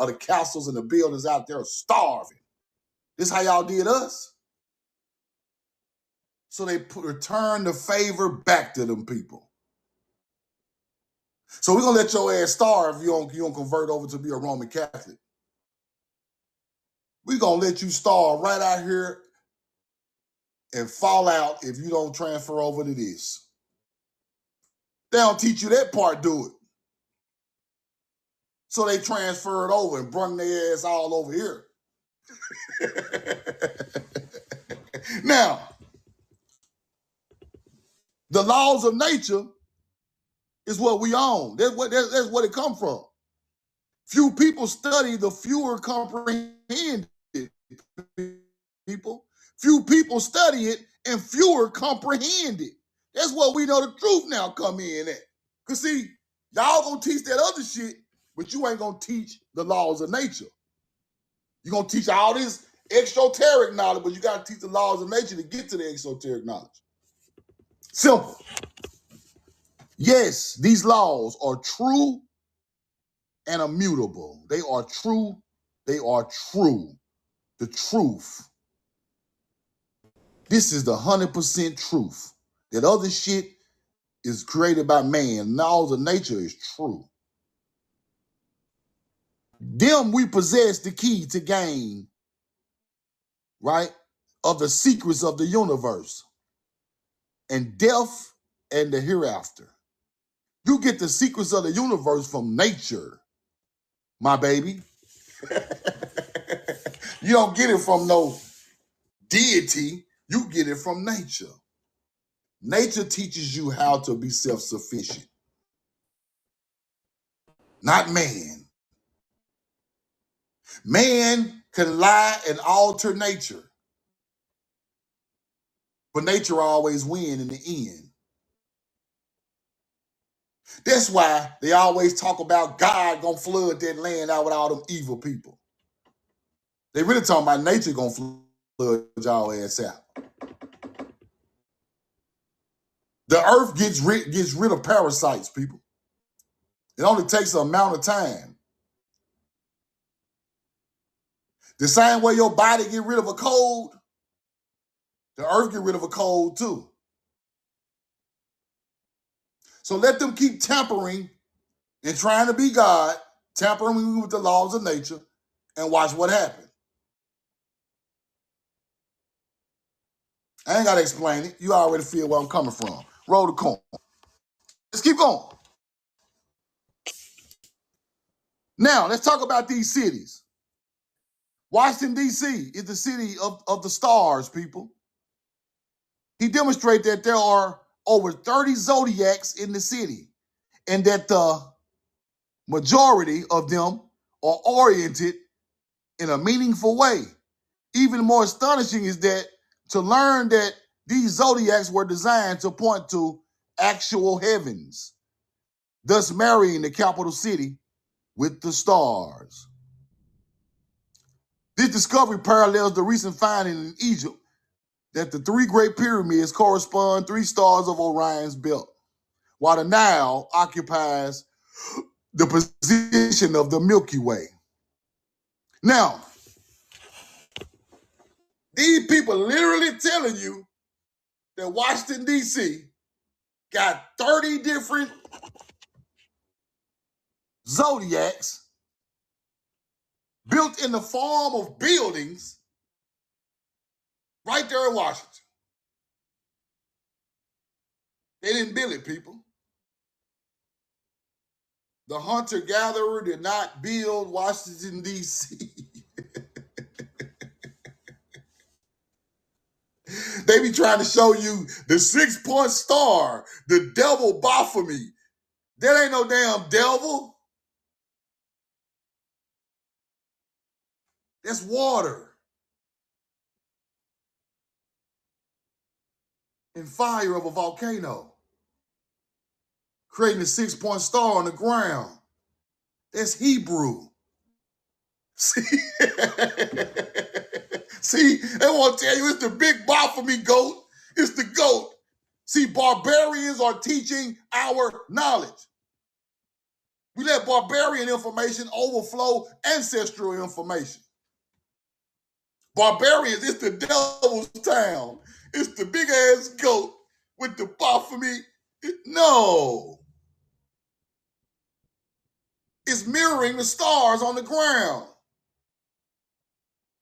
of the castles and the buildings out there are starving. This how y'all did us? So they return the favor back to them people. So we're going to let your ass starve if you don't convert over to be a Roman Catholic. We're going to let you starve right out here and fall out if you don't transfer over to this. They don't teach you that part, do it. So they transfer it over and bring their ass all over here. Now, the laws of nature is what we own. That's what it come from. Few people study, the fewer comprehend it. People. Few people study it and fewer comprehend it. That's what we know the truth now come in at. Because see, y'all gonna teach that other shit, but you ain't gonna teach the laws of nature. You're gonna teach all this exoteric knowledge, but you gotta teach the laws of nature to get to the exoteric knowledge. Simple. Yes, these laws are true and immutable. They are true. They are true. The truth. This is the 100% truth. That other shit is created by man. Laws of nature is true. Them we possess the key to gain, right, of the secrets of the universe and death and the hereafter. You get the secrets of the universe from nature, my baby. You don't get it from no deity. You get it from nature. Nature teaches you how to be self-sufficient. Not man. Man can lie and alter nature. But nature always wins in the end. That's why they always talk about God gonna flood that land out with all them evil people. They really talking about nature gonna flood y'all ass out. The earth gets rid of parasites, people. It only takes an amount of time. The same way your body get rid of a cold, the earth get rid of a cold too. So let them keep tampering and trying to be God, tampering with the laws of nature, and watch what happens. I ain't got to explain it. You already feel where I'm coming from. Roll the corn. Let's keep going. Now, let's talk about these cities. Washington, D.C. is the city of the stars, people. He demonstrated that there are over 30 zodiacs in the city and that the majority of them are oriented in a meaningful way. Even more astonishing is that to learn that these zodiacs were designed to point to actual heavens, thus marrying the capital city with the stars. This discovery parallels the recent finding in Egypt that the three great pyramids correspond 3 stars of Orion's belt, while the Nile occupies the position of the Milky Way. Now, these people literally telling you that Washington, D.C. got 30 different zodiacs built in the form of buildings right there in Washington. They didn't build it, people. The hunter-gatherer did not build Washington, D.C. They be trying to show you the 6-point star, the devil Baphomet. That ain't no damn devil. That's water and fire of a volcano, creating a 6-point star on the ground. That's Hebrew. See, see, they want to tell you it's the big Baphomet goat. It's the goat. See, barbarians are teaching our knowledge. We let barbarian information overflow ancestral information. Barbarians, it's the devil's town. It's the big ass goat with the Baphomet. No. It's mirroring the stars on the ground.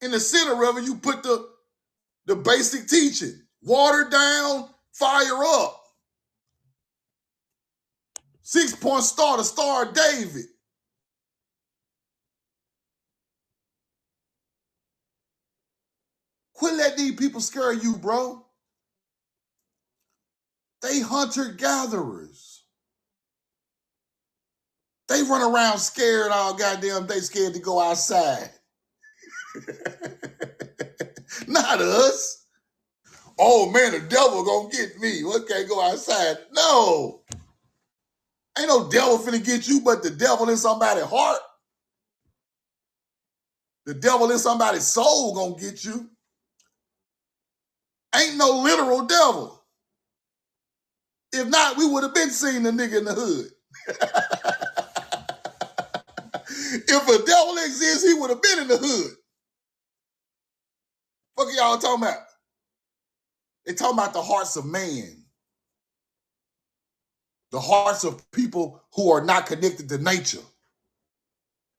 In the center of it, you put the basic teaching. Water down, fire up. 6-point star, the Star of David. Quit letting these people scare you, bro. They hunter-gatherers. They run around scared all goddamn day, scared to go outside. Not us. Oh man, the devil gonna get me. What can't go outside? No. Ain't no devil finna get you, but the devil in somebody's heart. The devil in somebody's soul gonna get you. Ain't no literal devil. If not, we would have been seeing the nigga in the hood. If a devil exists, he would have been in the hood. What are y'all talking about? They talking about the hearts of man. The hearts of people who are not connected to nature.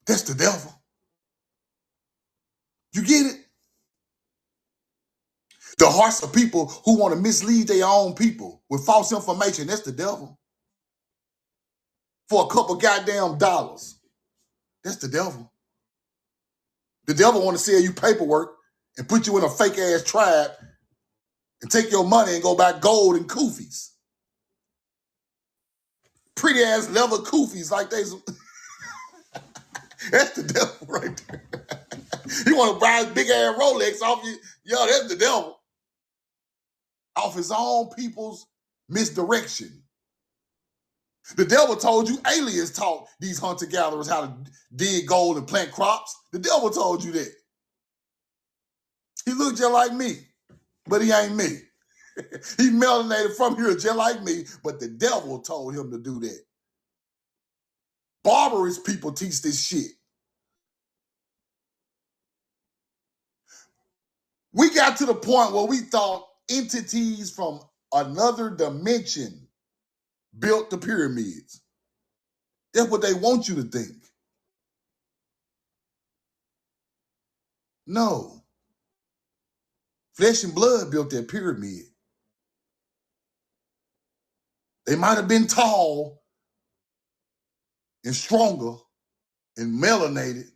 That's the devil. You get it? The hearts of people who want to mislead their own people with false information. That's the devil. For a couple goddamn dollars. That's the devil. The devil want to sell you paperwork and put you in a fake ass tribe and take your money and go buy gold and kufis. Pretty ass leather kufis like they. That's the devil right there. He want to buy his big ass Rolex off you. Yo, that's the devil. Off his own people's misdirection. The devil told you aliens taught these hunter-gatherers how to dig gold and plant crops. The devil told you that. He looked just like me, but he ain't me. He melanated from here just like me, but the devil told him to do that. Barbarous people teach this shit. We got to the point where we thought entities from another dimension built the pyramids. That's what they want you to think. No. Flesh and blood built that pyramid. They might have been tall and stronger and melanated,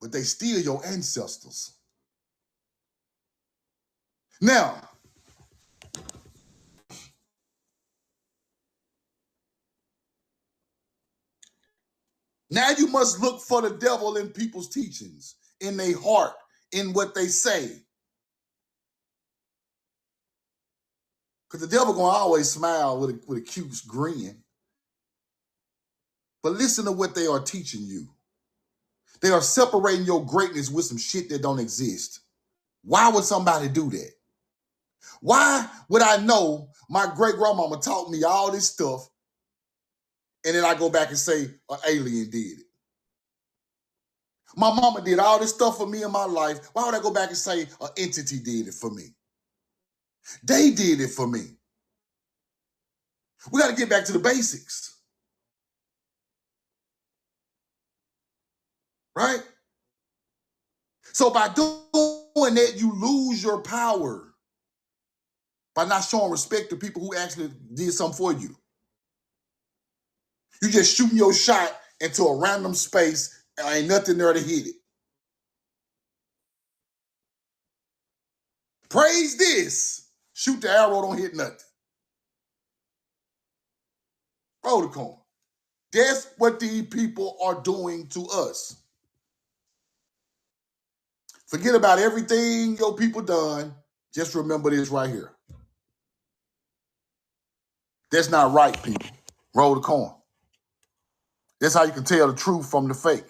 but they still your ancestors. Now, you must look for the devil in people's teachings, in their heart, in what they say. Because the devil gonna always smile with a cute grin. But listen to what they are teaching you. They are separating your greatness with some shit that don't exist. Why would somebody do that? Why would I know my great-grandmama taught me all this stuff and then I go back and say an alien did it? My mama did all this stuff for me in my life. Why would I go back and say an entity did it for me? They did it for me. We got to get back to the basics. Right? So by doing that, you lose your power. By not showing respect to people who actually did something for you. You just shooting your shot into a random space and ain't nothing there to hit it. Praise this. Shoot the arrow, don't hit nothing. Roll the coin. That's what these people are doing to us. Forget about everything your people done. Just remember this right here. That's not right, people. Roll the coin. That's how you can tell the truth from the fake.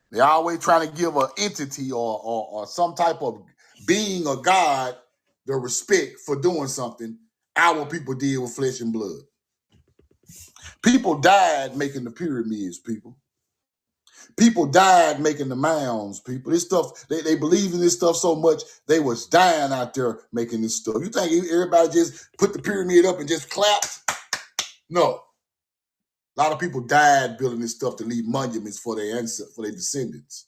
They're always trying to give an entity or some type of being or God the respect for doing something our people did with flesh and blood. People died making the pyramids, people. People died making the mounds, people. This stuff, they believed in this stuff so much, they was dying out there making this stuff. You think everybody just put the pyramid up and just clapped? No. A lot of people died building this stuff to leave monuments for their ancestors, for their descendants.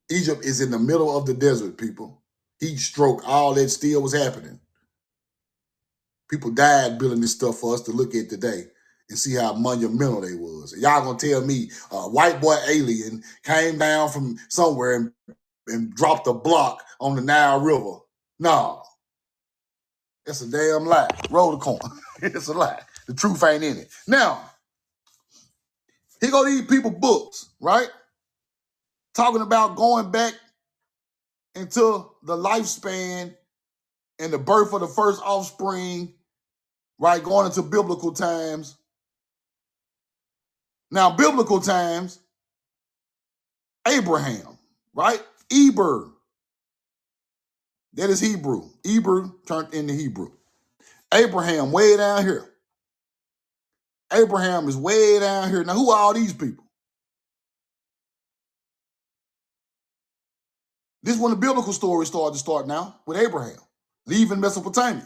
Egypt is in the middle of the desert, people. Heat stroke, all that still was happening. People died building this stuff for us to look at today and see how monumental they was. Y'all gonna tell me a white boy alien came down from somewhere and dropped a block on the Nile River? No. It's a damn lie. Roll the coin. It's a lie. The truth ain't in it. Now, here go these people books, right? Talking about going back into the lifespan and the birth of the first offspring, right? Going into biblical times. Now, biblical times, Abraham, right? Eber. That is Hebrew. Eber turned into Hebrew. Abraham, way down here. Abraham is way down here. Now, who are all these people? This is when the biblical story started to start now, with Abraham, leaving Mesopotamia.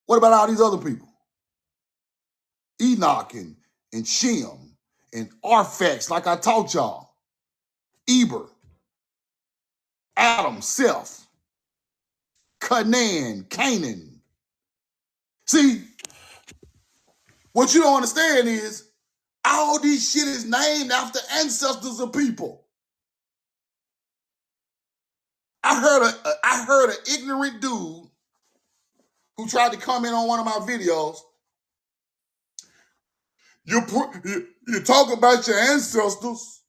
What about all these other people? Enoch and Shem and Arphax, like I taught y'all. Eber, Adam, Seth, Canaan. See, what you don't understand is all these shit is named after ancestors of people. I heard an ignorant dude who tried to comment on one of my videos. You talk about your ancestors.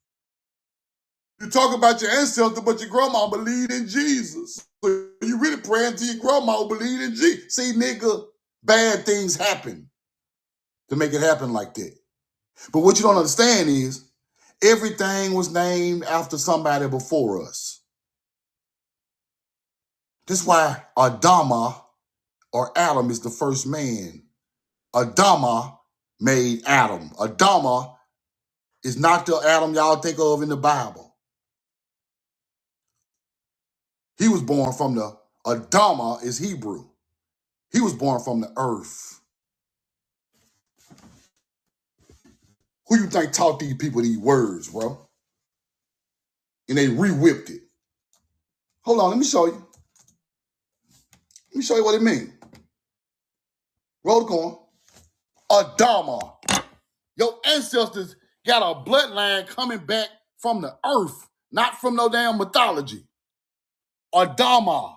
You talk about your ancestors, but your grandma believed in Jesus. So you really praying to your grandma who believed in Jesus. See, nigga, bad things happen to make it happen like that. But what you don't understand is everything was named after somebody before us. This is why Adama or Adam is the first man. Adama made Adam. Adama is not the Adam y'all think of in the Bible. He was born from the, Adama is Hebrew. He was born from the earth. Who you think taught these people these words, bro? And they re-whipped it. Hold on, let me show you. Let me show you what it means. Roll the coin. Adama. Your ancestors got a bloodline coming back from the earth, not from no damn mythology. Adama.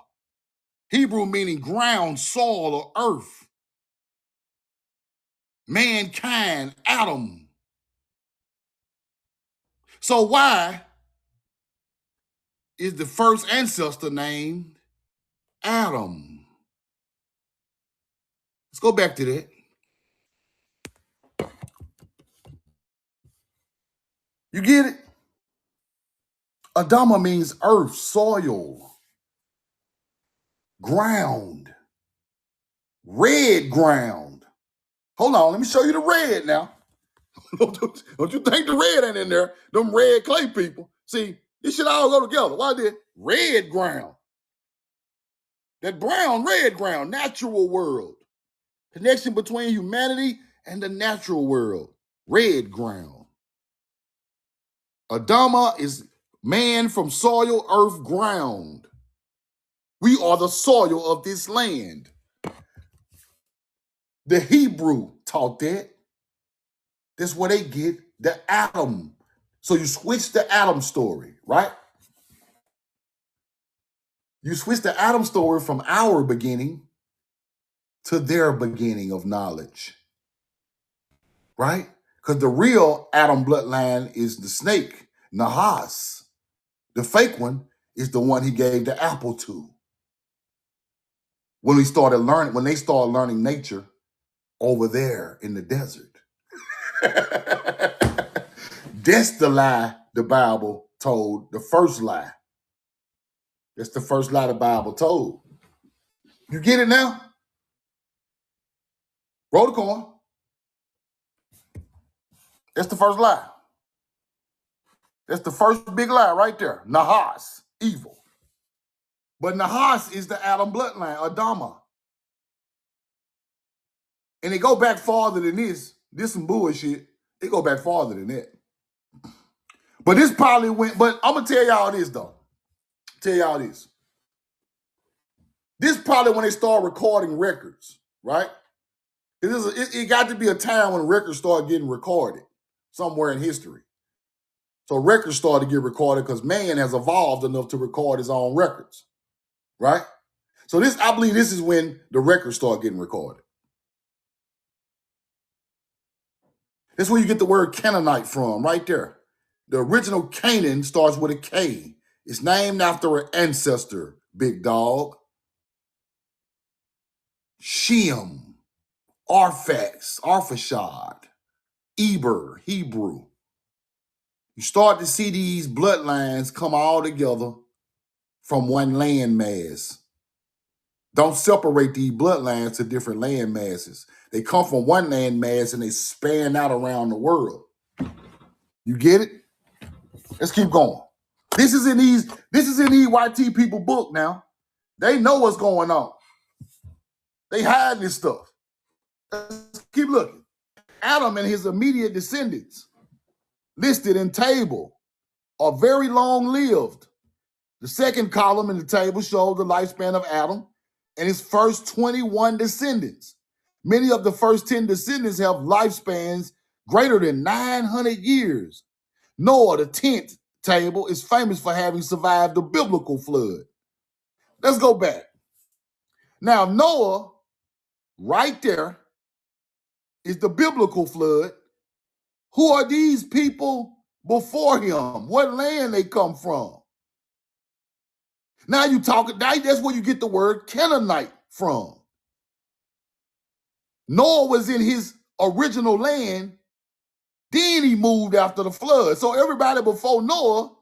Hebrew meaning ground, soil, or earth. Mankind, Adam. So why is the first ancestor named Adam? Let's go back to that. You get it? Adama means earth, soil, ground, red ground. Hold on, let me show you the red now. Don't you think the red ain't in there? Them red clay people. See, this should all go together. Why did red ground? That brown, red ground, natural world. Connection between humanity and the natural world. Red ground. Adama is man from soil, earth, ground. We are the soil of this land. The Hebrew taught that. That's where they get the Adam. So you switch the Adam story, right? You switch the Adam story from our beginning to their beginning of knowledge, right? Because the real Adam bloodline is the snake, Nahas. The fake one is the one he gave the apple to. When they started learning nature over there in the desert. That's the lie the Bible told, the first lie. That's the first lie the Bible told. You get it now? Roll the coin. That's the first lie. That's the first big lie right there. Nahas, evil. But Nahas is the Adam bloodline, Adama. And they go back farther than this. This some bullshit. They go back farther than that. But this probably went, but I'm going to tell y'all this, though. Tell y'all this. This probably when they start recording records, right? It got to be a time when records started getting recorded somewhere in history. So records started to get recorded because man has evolved enough to record his own records, right? So I believe this is when the records start getting recorded. That's where you get the word Canaanite from, right there. The original Canaan starts with a K. It's named after an ancestor, big dog. Shem, Arphaxad, Eber, Hebrew. You start to see these bloodlines come all together from one land mass. Don't separate these bloodlines to different land masses. They come from one land mass and they span out around the world. You get it? Let's keep going. This is in these YT people book now. They know what's going on. They hide this stuff. Let's keep looking. Adam and his immediate descendants listed in table are very long-lived. The second column in the table shows the lifespan of Adam and his first 21 descendants. Many of the first 10 descendants have lifespans greater than 900 years. Noah, the 10th table, is famous for having survived the biblical flood. Let's go back. Now, Noah, right there, is the biblical flood. Who are these people before him? What land they come from? Now you talking, that's where you get the word Canaanite from. Noah was in his original land, then he moved after the flood. So everybody before Noah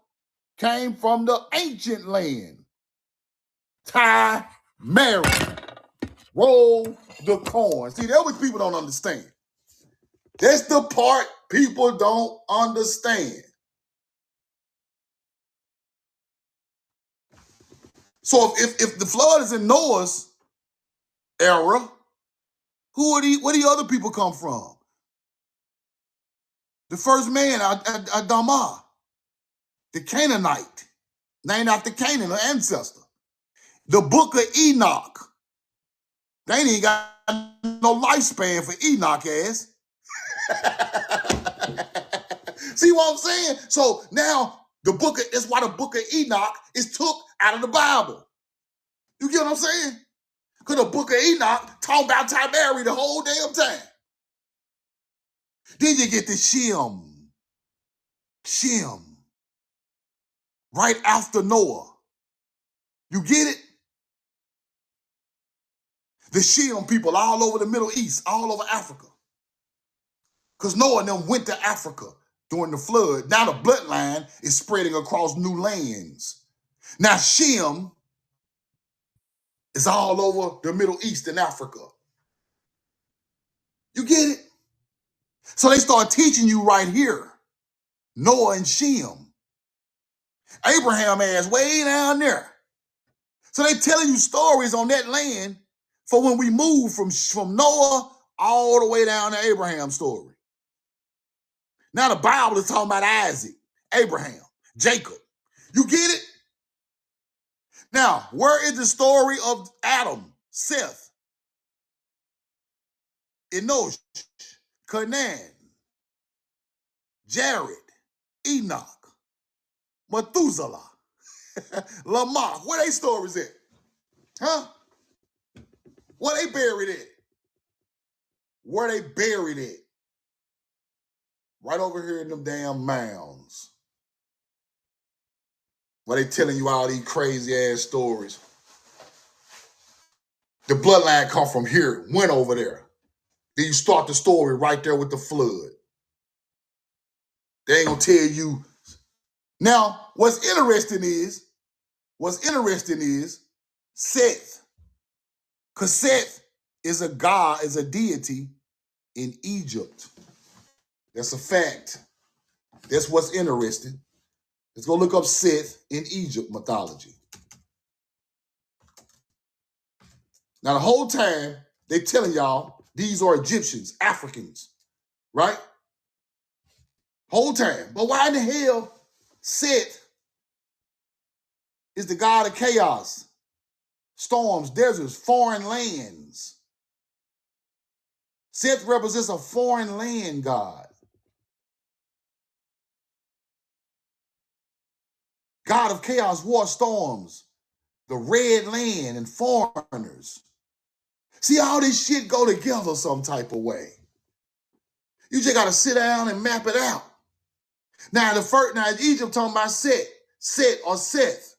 came from the ancient land. Ty, Mary, roll the coin. See, that's what people don't understand. That's the part people don't understand. So if the flood is in Noah's era, where do other people come from? The first man, Adama, the Canaanite, named after Canaan, an ancestor. The book of Enoch. They ain't even got no lifespan for Enoch ass. See what I'm saying? So now that's why the book of Enoch is took out of the Bible. You get what I'm saying? Because the book of Enoch talk about Mary the whole damn time. Then you get the Shem, right after Noah. You get it? The Shem people all over the Middle East, all over Africa. Because Noah and them went to Africa during the flood. Now the bloodline is spreading across new lands. Now Shem is all over the Middle East and Africa. You get it? So they start teaching you right here. Noah and Shem. Abraham ass way down there. So they telling you stories on that land for when we move from Noah all the way down to Abraham's story. Now the Bible is talking about Isaac, Abraham, Jacob. You get it? Now, where is the story of Adam, Seth, Enosh, Canaan, Jared, Enoch, Methuselah, Lamech? Where they stories at? Huh? Where they buried at? Where they buried at? Right over here in them damn mounds. Where they telling you all these crazy ass stories. The bloodline come from here, went over there. Then you start the story right there with the flood. They ain't gonna tell you. Now, what's interesting is Seth. Because Seth is a god, is a deity in Egypt. That's a fact. That's what's interesting. Let's go look up Seth in Egypt mythology. Now, the whole time, they telling y'all these are Egyptians, Africans, right? Whole time. But why in the hell Seth is the god of chaos, storms, deserts, foreign lands? Seth represents a foreign land god. God of chaos, war, storms, the red land, and foreigners. See, all this shit go together some type of way. You just got to sit down and map it out. Now, Egypt talking about Set or Seth.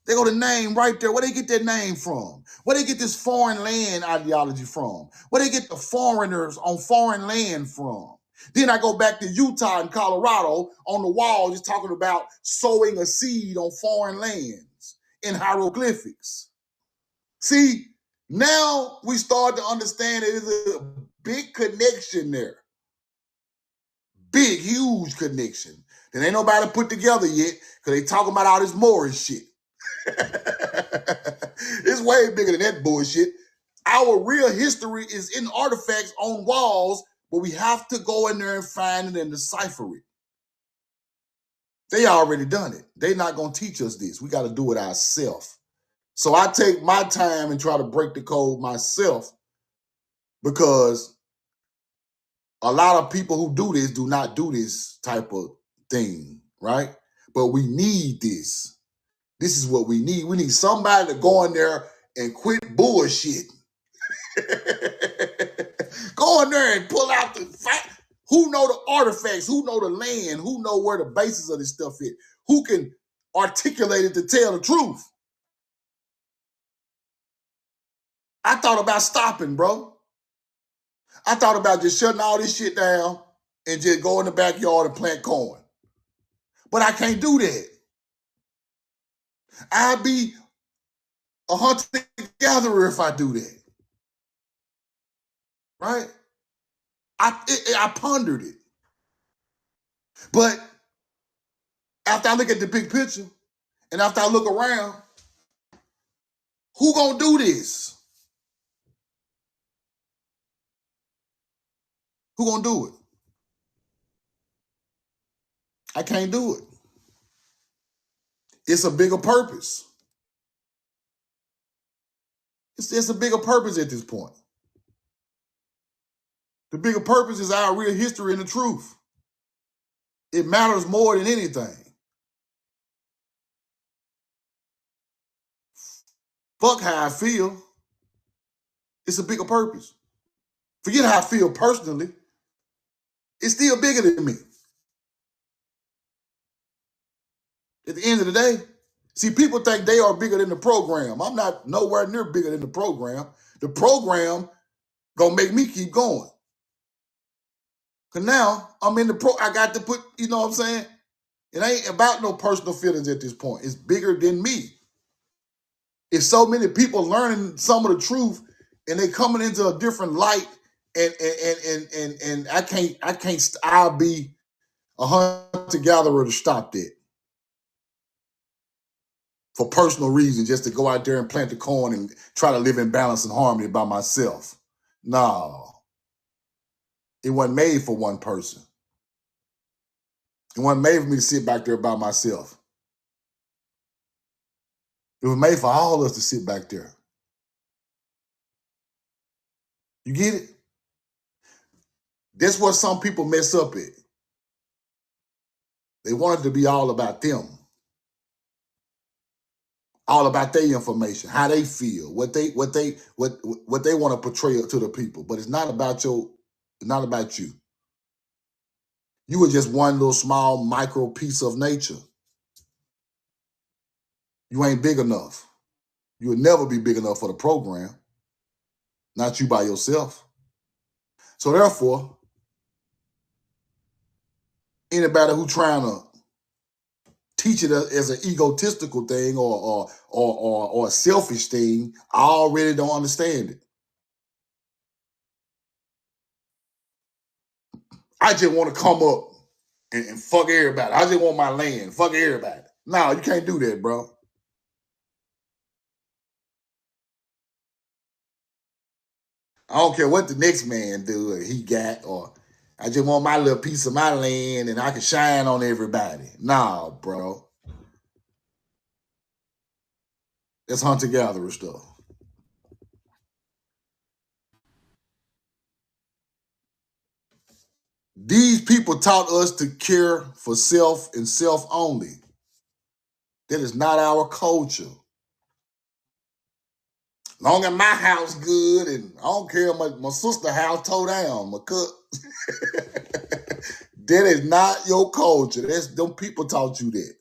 They go the name right there. Where they get that name from? Where they get this foreign land ideology from? Where they get the foreigners on foreign land from? Then I go back to Utah and Colorado on the wall, just talking about sowing a seed on foreign lands in hieroglyphics. See, now we start to understand that there's a big connection there. Big, huge connection that ain't nobody put together yet because they talking about all this Moorish shit. It's way bigger than that bullshit. Our real history is in artifacts on walls, but we have to go in there and find it and decipher it. They already done it. They're not going to teach us this. We got to do it ourselves. So I take my time and try to break the code myself because a lot of people who do this do not do this type of thing, right? But we need this. This is what we need. We need somebody to go in there and quit bullshit. Go in there and pull out the fact. Who know the artifacts? Who know the land? Who know where the basis of this stuff is? Who can articulate it to tell the truth? I thought about stopping, bro. I thought about just shutting all this shit down and just go in the backyard and plant corn. But I can't do that. I'd be a hunter-gatherer if I do that. Right? I pondered it. But after I look at the big picture and after I look around, who gonna do this? Who gonna do it? I can't do it. It's a bigger purpose. It's a bigger purpose at this point. The bigger purpose is our real history and the truth. It matters more than anything. Fuck how I feel. It's a bigger purpose. Forget how I feel personally. It's still bigger than me. At the end of the day, see, people think they are bigger than the program. I'm not nowhere near bigger than the program. The program gonna make me keep going. Cause now I'm in the I got to put, you know what I'm saying? It ain't about no personal feelings at this point. It's bigger than me. It's so many people learning some of the truth and they coming into a different light and I'll be a hunter-gatherer to stop that. For personal reasons, just to go out there and plant the corn and try to live in balance and harmony by myself. No. It wasn't made for one person. It wasn't made for me to sit back there by myself. It was made for all of us to sit back there. You get it? That's what some people mess up at. They want it to be all about them. All about their information, how they feel, what they want to portray to the people. But it's not about you. You were just one little small micro piece of nature. You ain't big enough. You will never be big enough for the program. Not you by yourself. So therefore, anybody who trying to teach it as an egotistical thing or a selfish thing, I already don't understand it. I just want to come up and fuck everybody. I just want my land. Fuck everybody. No, you can't do that, bro. I don't care what the next man do or he got, or I just want my little piece of my land and I can shine on everybody. Nah, bro. That's hunter-gatherer stuff. These people taught us to care for self and self only. That is not our culture. Long as my house good, and I don't care my sister's house tore down, my cut. That is not your culture. That's them people taught you that.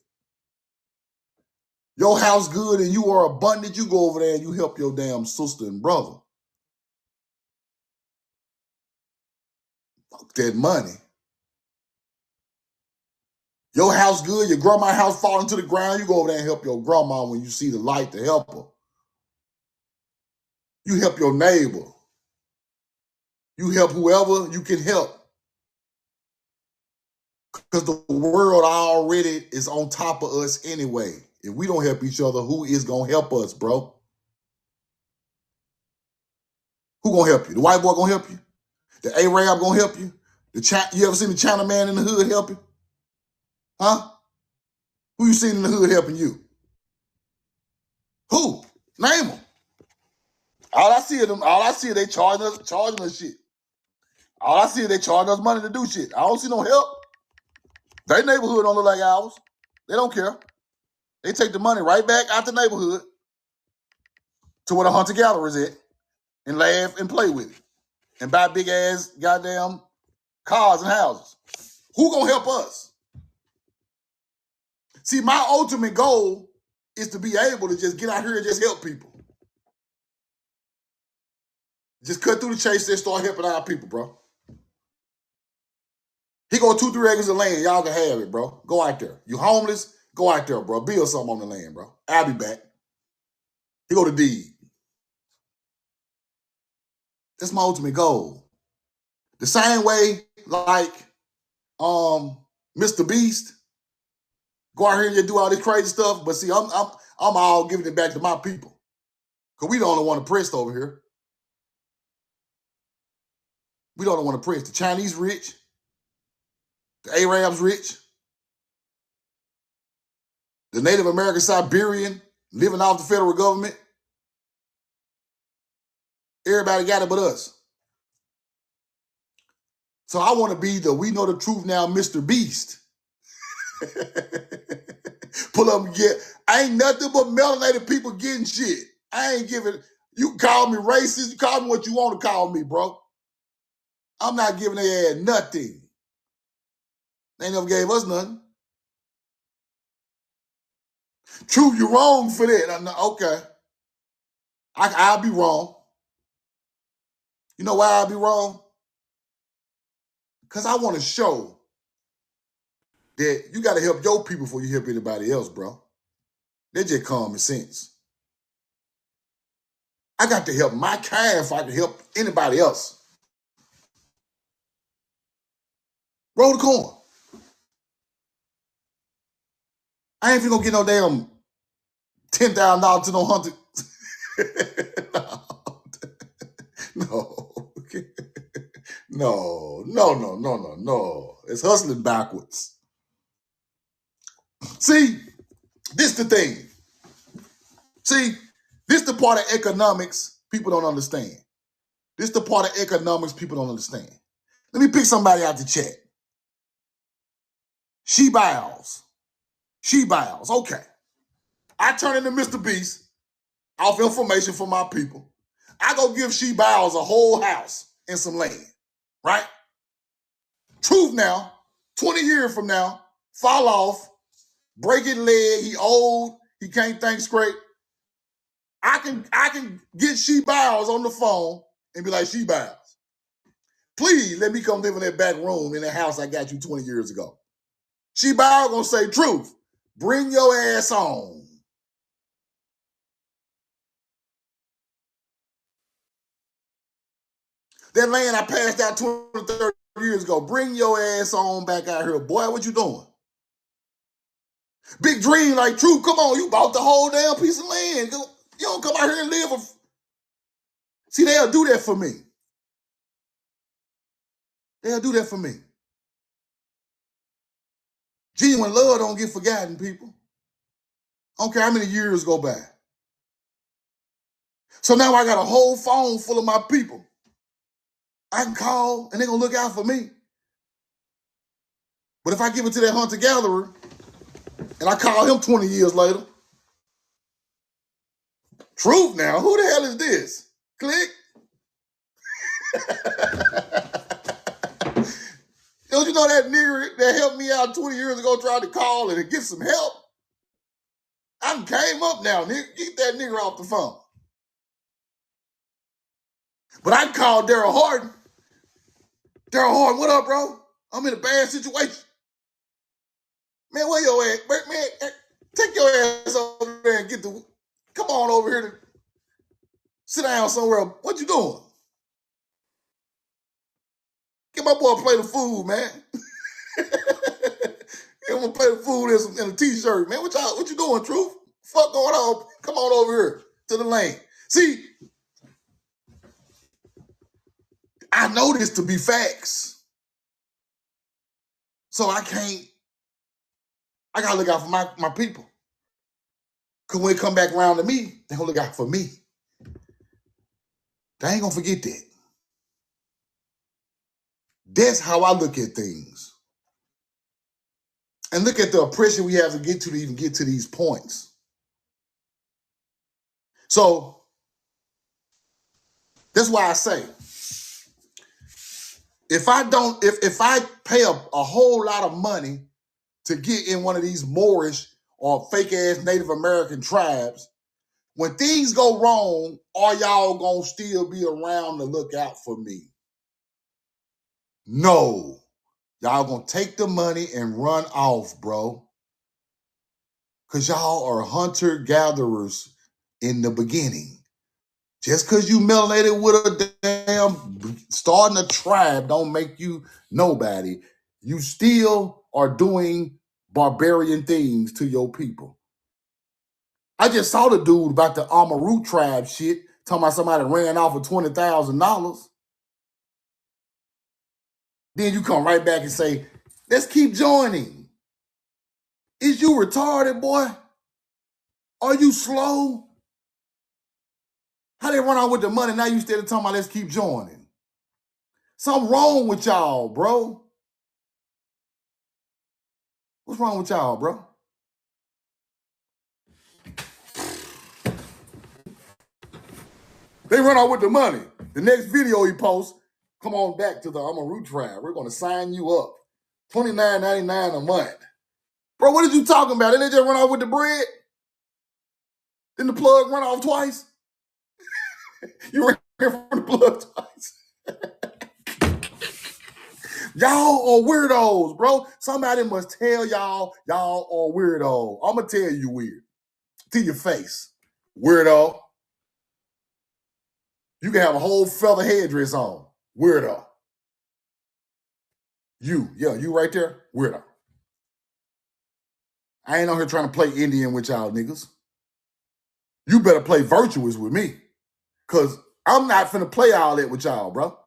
Your house good and you are abundant, you go over there and you help your damn sister and brother. Fuck that money. Your house good, your grandma's house falling to the ground, you go over there and help your grandma when you see the light to help her. You help your neighbor. You help whoever you can help. Because the world already is on top of us anyway. If we don't help each other, who is going to help us, bro? Who going to help you? The white boy going to help you? The Arab going to help you? You ever seen the China man in the hood help you? Huh? Who you seen in the hood helping you? Who? Name them. All I see is they charging us shit. All I see is they charging us money to do shit. I don't see no help. Their neighborhood don't look like ours. They don't care. They take the money right back out the neighborhood to where the hunter-gatherer is at and laugh and play with it and buy big-ass goddamn cars and houses. Who gonna help us? See, my ultimate goal is to be able to just get out here and just help people. Just cut through the chase and start helping our people, bro. He go 2-3 acres of land. Y'all can have it, bro. Go out there. You homeless? Go out there, bro. Build something on the land, bro. I'll be back. He go to deed. That's my ultimate goal. The same way, like Mr. Beast, go out here and just do all this crazy stuff. But see, I'm all giving it back to my people. Because we the only one oppressed over here. We don't want to press. The Chinese rich. The Arabs rich. The Native American Siberian living off the federal government. Everybody got it but us. So I want to be the we know the truth now, Mr. Beast. Pull up and get. I ain't nothing but melanated people getting shit. I ain't giving. You call me racist. You call me what you want to call me, bro. I'm not giving their ass nothing. They never gave us nothing. True, you're wrong for that. I'm not, okay. I'll be wrong. You know why I'll be wrong? Because I want to show that you got to help your people before you help anybody else, bro. That's just common sense. I got to help my kind if I can help anybody else. Roll the coin. I ain't even gonna get no damn $10,000 to no hunter. No. No. It's hustling backwards. See, this the thing. See, this the part of economics people don't understand. This the part of economics people don't understand. Let me pick somebody out the chat. She bows. Okay. I turn into Mr. Beast off information for my people. I go give She Bows a whole house and some land, right? Truth now, 20 years from now, fall off, break his leg, he old, he can't think straight. I can get She Bows on the phone and be like, She Bows, please let me come live in that back room in that house I got you 20 years ago. She Bows gonna say, truth, bring your ass on. That land I passed out 20, 30 years ago. Bring your ass on back out here, boy. What you doing? Big dream like true. Come on, you bought the whole damn piece of land. You don't come out here and live. See, they'll do that for me. They'll do that for me. Genuine love don't get forgotten, people. I don't care how many years go by. So now I got a whole phone full of my people. I can call and they're going to look out for me. But if I give it to that hunter-gatherer and I call him 20 years later, truth now, who the hell is this? Click. Don't you know that nigger that helped me out 20 years ago tried to call and get some help? I came up now, nigga. Get that nigger off the phone. But I called Daryl Harden. Daryl Harden, what up, bro? I'm in a bad situation. Man, where your ass? Man, take your ass over there and come on over here to sit down somewhere. What you doing? Get my boy a plate of food, man. Get him a plate of food and a t-shirt, man. What you doing, Truth? Fuck going on? Come on over here to the lane. See, I know this to be facts. So I gotta look out for my people. Cause when they come back around to me, they gonna look out for me. They ain't gonna forget that. That's how I look at things. And look at the oppression we have to even get to these points. So that's why I say, if I pay a whole lot of money to get in one of these Moorish or fake ass Native American tribes, when things go wrong, are y'all gonna still be around to look out for me? No. Y'all gonna take the money and run off, bro. Because y'all are hunter-gatherers in the beginning. Just because you melanated with a damn starting a tribe don't make you nobody. You still are doing barbarian things to your people. I just saw the dude about the Amaru tribe shit, talking about somebody ran off for $20,000. Then you come right back and say, let's keep joining. Is you retarded, boy? Are you slow? How they run out with the money? Now you still talking about let's keep joining. Something wrong with y'all, bro. What's wrong with y'all, bro? They run out with the money. The next video he posts, come on back to the Amaru tribe. We're going to sign you up. $29.99 a month. Bro, what are you talking about? Didn't they just run off with the bread? Didn't the plug run off twice? You ran from the plug twice. Y'all are weirdos, bro. Somebody must tell y'all are weirdos. I'm going to tell you weird. To your face. Weirdo. You can have a whole feather headdress on. Weirdo. You right there. Weirdo. I ain't on here trying to play Indian with y'all niggas. You better play virtuous with me. Because I'm not finna play all that with y'all, bro.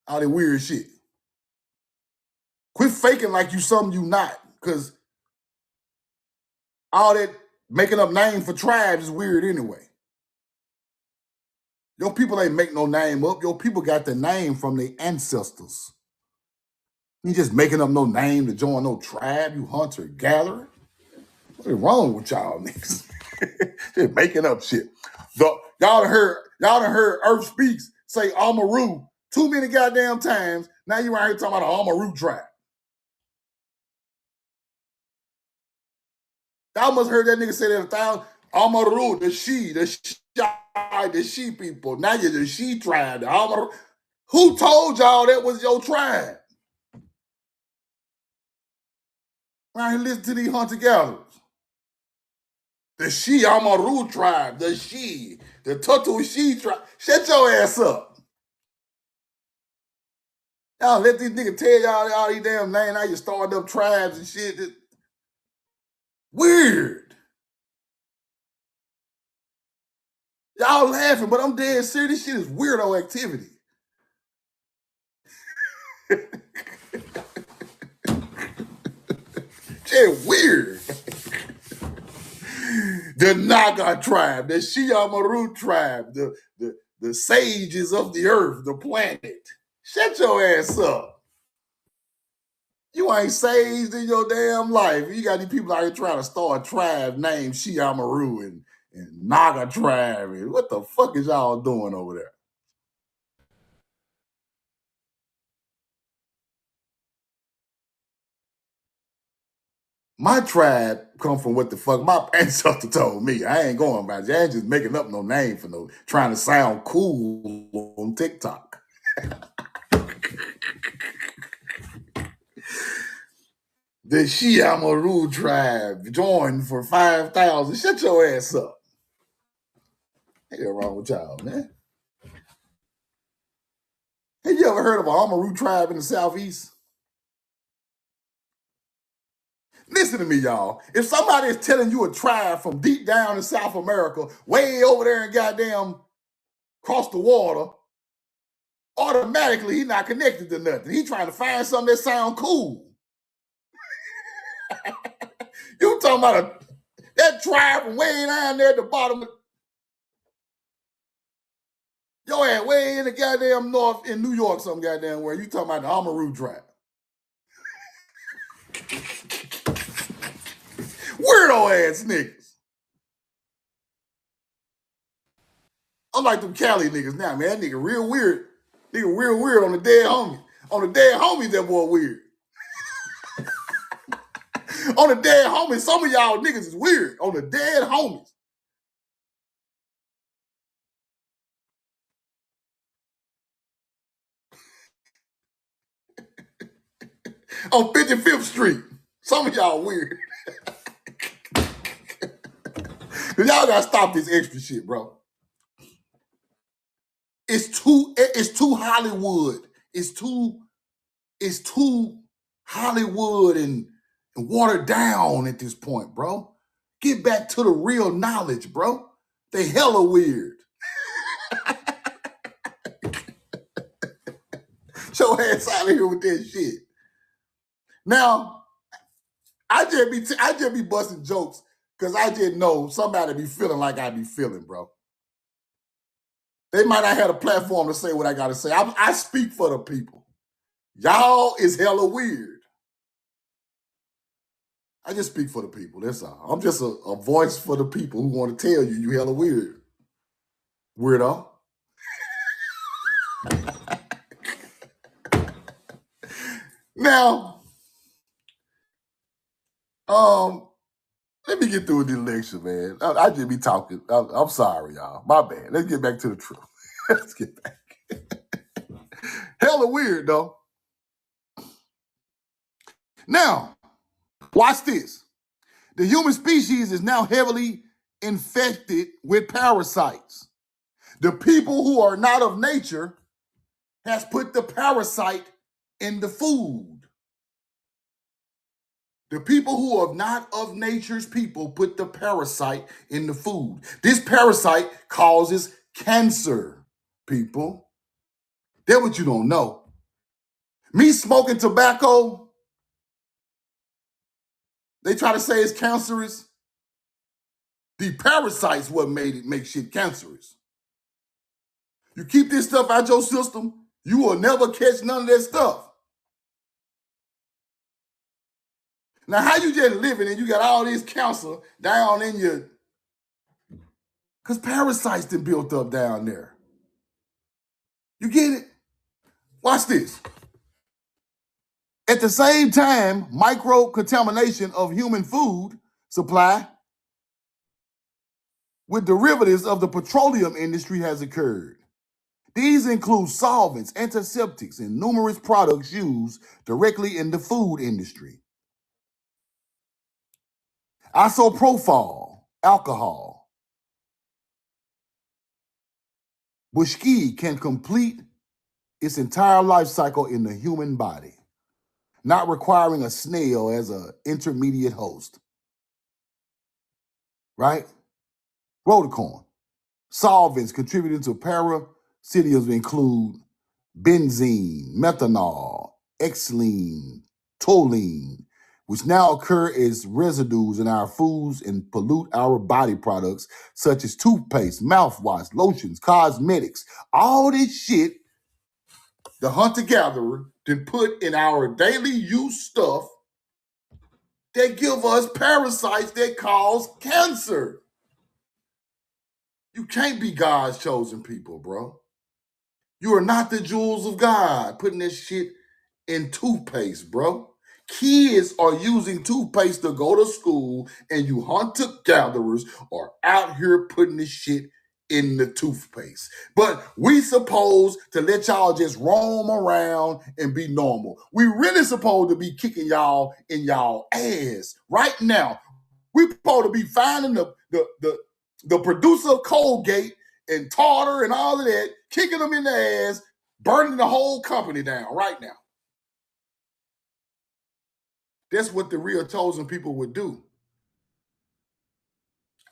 All that weird shit. Quit faking like you something you not. Because all that making up names for tribes is weird anyway. Your people ain't make no name up. Your people got the name from their ancestors. You just making up no name to join no tribe, you hunter-gatherer. What's wrong with y'all niggas? Just making up shit. Y'all done heard Earth Speaks say Amaru too many goddamn times. Now you out here talking about an Amaru tribe. Y'all must heard that nigga say that 1,000. Amaru, the she people. Now you're the she tribe. The Amaru. Who told y'all that was your tribe? Right here, listen to these hunter-gatherers. The She Amaru tribe, the Tutu She tribe. Shut your ass up. Y'all let these niggas tell y'all all these damn names. Now you starting up tribes and shit. Weird. Y'all laughing, but I'm dead serious. This shit is weirdo activity. Shit weird. The Naga tribe, the Shia Maru tribe, the sages of the earth, the planet. Shut your ass up. You ain't saged in your damn life. You got these people out here trying to start a tribe named Shia Maru and Naga tribe. And what the fuck is y'all doing over there? My tribe come from what the fuck my ancestor told me. I ain't going by it. I ain't just making up no name for no trying to sound cool on TikTok. The Shiamaru tribe joined for 5,000. Shut your ass up. Ain't nothing wrong with y'all, man. Have you ever heard of a Amaru tribe in the Southeast? Listen to me, y'all. If somebody is telling you a tribe from deep down in South America, way over there and goddamn across the water, automatically he's not connected to nothing. He trying to find something that sound cool. You talking about that tribe from way down there at the bottom of your ass way in the goddamn north in New York, some goddamn where you talking about the Amaru tribe. Weirdo ass niggas. I'm like them Cali niggas now, man. That nigga real weird. Nigga real weird on the dead homie. On the dead homies, that boy weird. On the dead homies, some of y'all niggas is weird. On the dead homies. On 55th Street. Some of y'all weird. Y'all gotta stop this extra shit, bro. It's too Hollywood. It's too Hollywood and watered down at this point, bro. Get back to the real knowledge, bro. They hella weird. Show ass out of here with that shit. Now, I just be busting jokes because I just know somebody be feeling like I be feeling, bro. They might not have a platform to say what I gotta say. I speak for the people. Y'all is hella weird. I just speak for the people. That's all. I'm just a voice for the people who want to tell you hella weird. Weirdo. Now, let me get through with the election, man. I just be talking. I'm sorry, y'all. My bad. Let's get back to the truth. Let's get back. Hella weird, though. Now, watch this. The human species is now heavily infected with parasites. The people who are not of nature has put the parasite in the food. The people who are not of nature's people put the parasite in the food. This parasite causes cancer, people. That's what you don't know. Me smoking tobacco, they try to say it's cancerous. The parasites what made it make shit cancerous. You keep this stuff out your system, you will never catch none of that stuff. Now, how you just living and you got all this cancer down in your... Because parasites been built up down there. You get it? Watch this. At the same time, micro-contamination of human food supply with derivatives of the petroleum industry has occurred. These include solvents, antiseptics, and numerous products used directly in the food industry. Isopropyl alcohol, whiskey can complete its entire life cycle in the human body, not requiring a snail as an intermediate host. Right? Roticorn. Solvents contributing to parasitiums include benzene, methanol, xylene, toluene, which now occur as residues in our foods and pollute our body products, such as toothpaste, mouthwash, lotions, cosmetics. All this shit the hunter-gatherer then put in our daily use stuff that give us parasites that cause cancer. You can't be God's chosen people, bro. You are not the jewels of God putting this shit in toothpaste, bro. Kids are using toothpaste to go to school, and you hunter-gatherers are out here putting this shit in the toothpaste. But we supposed to let y'all just roam around and be normal. We really supposed to be kicking y'all in y'all ass right now. We supposed to be finding the producer of Colgate and Tartar and all of that, kicking them in the ass, burning the whole company down right now. That's what the real chosen people would do.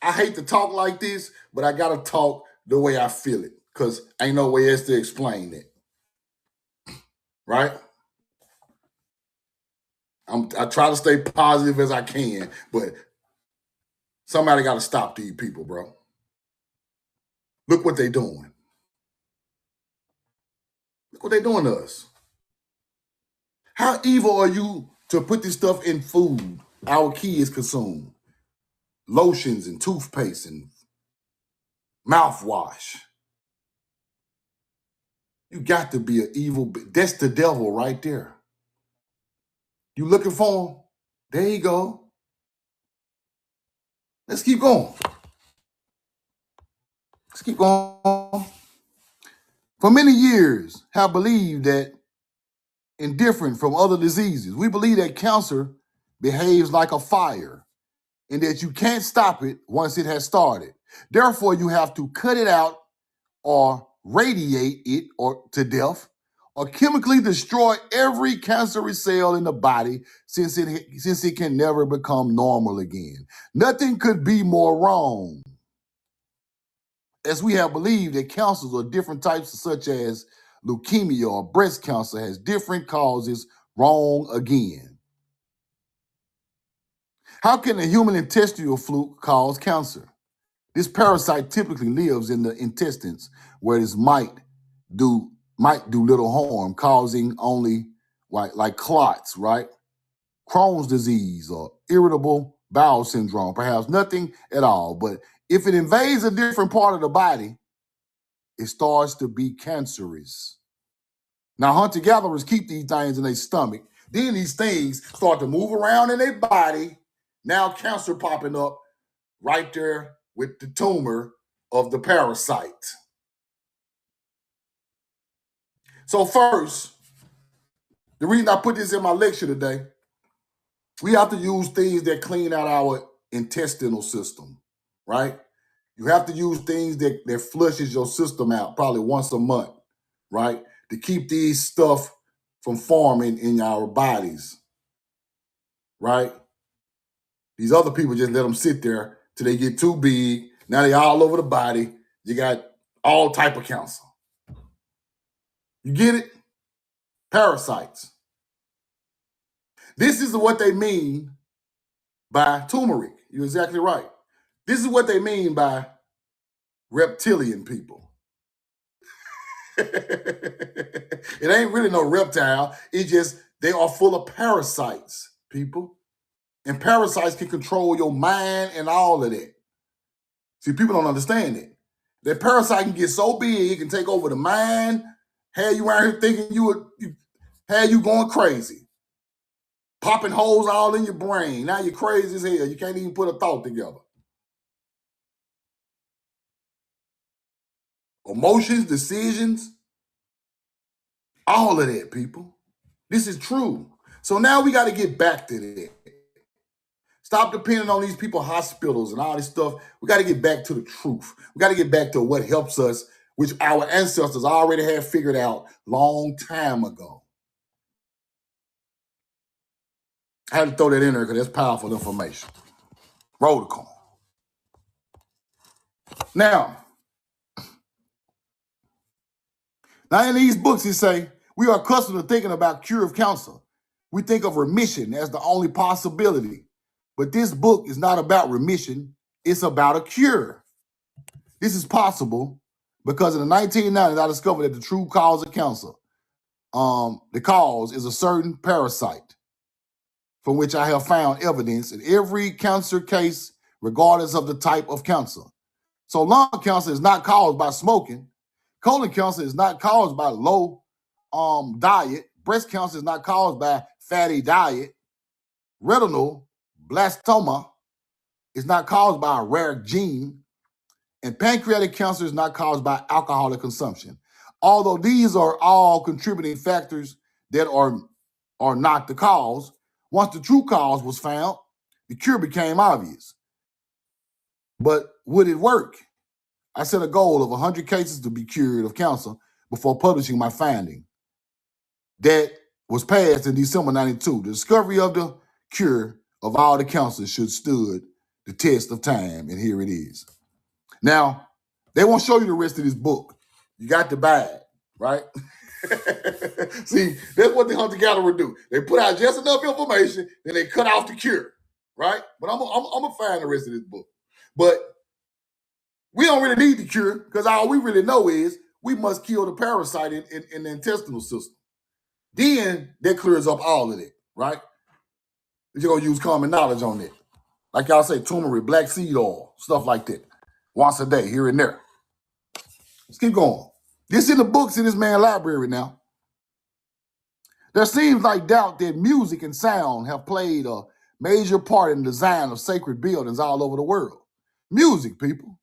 I hate to talk like this, but I gotta talk the way I feel it, because ain't no way else to explain it. Right? I try to stay positive as I can, but somebody gotta stop these people, bro. Look what they doing. Look what they doing to us. How evil are you to put this stuff in food our kids consume? Lotions and toothpaste and mouthwash. You got to be an evil. That's the devil right there. You looking for him? There you go. Let's keep going. Let's keep going. For many years, have believed that indifferent from other diseases. We believe that cancer behaves like a fire and that you can't stop it once it has started. Therefore, you have to cut it out or radiate it or to death or chemically destroy every cancerous cell in the body since it can never become normal again. Nothing could be more wrong. As we have believed that cancers are different types such as leukemia or breast cancer has different causes, wrong again. How can a human intestinal fluke cause cancer? This parasite typically lives in the intestines where it might do little harm, causing only like clots, right? Crohn's disease or irritable bowel syndrome, perhaps nothing at all. But if it invades a different part of the body, it starts to be cancerous. Now, hunter-gatherers keep these things in their stomach. Then these things start to move around in their body. Now cancer popping up right there with the tumor of the parasite. So first, the reason I put this in my lecture today, we have to use things that clean out our intestinal system, right? You have to use things that flushes your system out probably once a month, right? To keep these stuff from forming in our bodies, right? These other people just let them sit there till they get too big. Now they all over the body. You got all type of cancer. You get it? Parasites. This is what they mean by turmeric. You're exactly right. This is what they mean by reptilian people. It ain't really no reptile. It's just they are full of parasites, people. And parasites can control your mind and all of that. See, people don't understand it. That parasite can get so big, it can take over the mind, have you out here thinking have you going crazy. Popping holes all in your brain. Now you're crazy as hell. You can't even put a thought together. Emotions, decisions, all of that, people. This is true. So now we got to get back to that. Stop depending on these people, hospitals and all this stuff. We got to get back to the truth. We got to get back to what helps us which our ancestors already had figured out long time ago. I had to throw that in there because that's powerful information. Roll the call. Now in these books, he say, we are accustomed to thinking about cure of cancer. We think of remission as the only possibility. But this book is not about remission. It's about a cure. This is possible because in the 1990s, I discovered that the true cause of cancer, the cause is a certain parasite from which I have found evidence in every cancer case, regardless of the type of cancer. So lung cancer is not caused by smoking. Colon cancer is not caused by low diet. Breast cancer is not caused by fatty diet. Retinal blastoma is not caused by a rare gene. And pancreatic cancer is not caused by alcoholic consumption. Although these are all contributing factors that are not the cause, once the true cause was found, the cure became obvious. But would it work? I set a goal of 100 cases to be cured of cancer before publishing my finding. That was passed in December 92. The discovery of the cure of all the cancers should stood the test of time, and here it is. Now, they won't show you the rest of this book. You got to buy it, right? See, that's what the hunter-gatherer do. They put out just enough information, then they cut off the cure, right? But I'm gonna find the rest of this book. But we don't really need the cure because all we really know is we must kill the parasite in the intestinal system. Then that clears up all of it, right? You're gonna use common knowledge on it. Like y'all say, turmeric, black seed oil, stuff like that. Once a day, here and there. Let's keep going. This in the books in this man's library now. There seems like doubt that music and sound have played a major part in the design of sacred buildings all over the world. Music, people.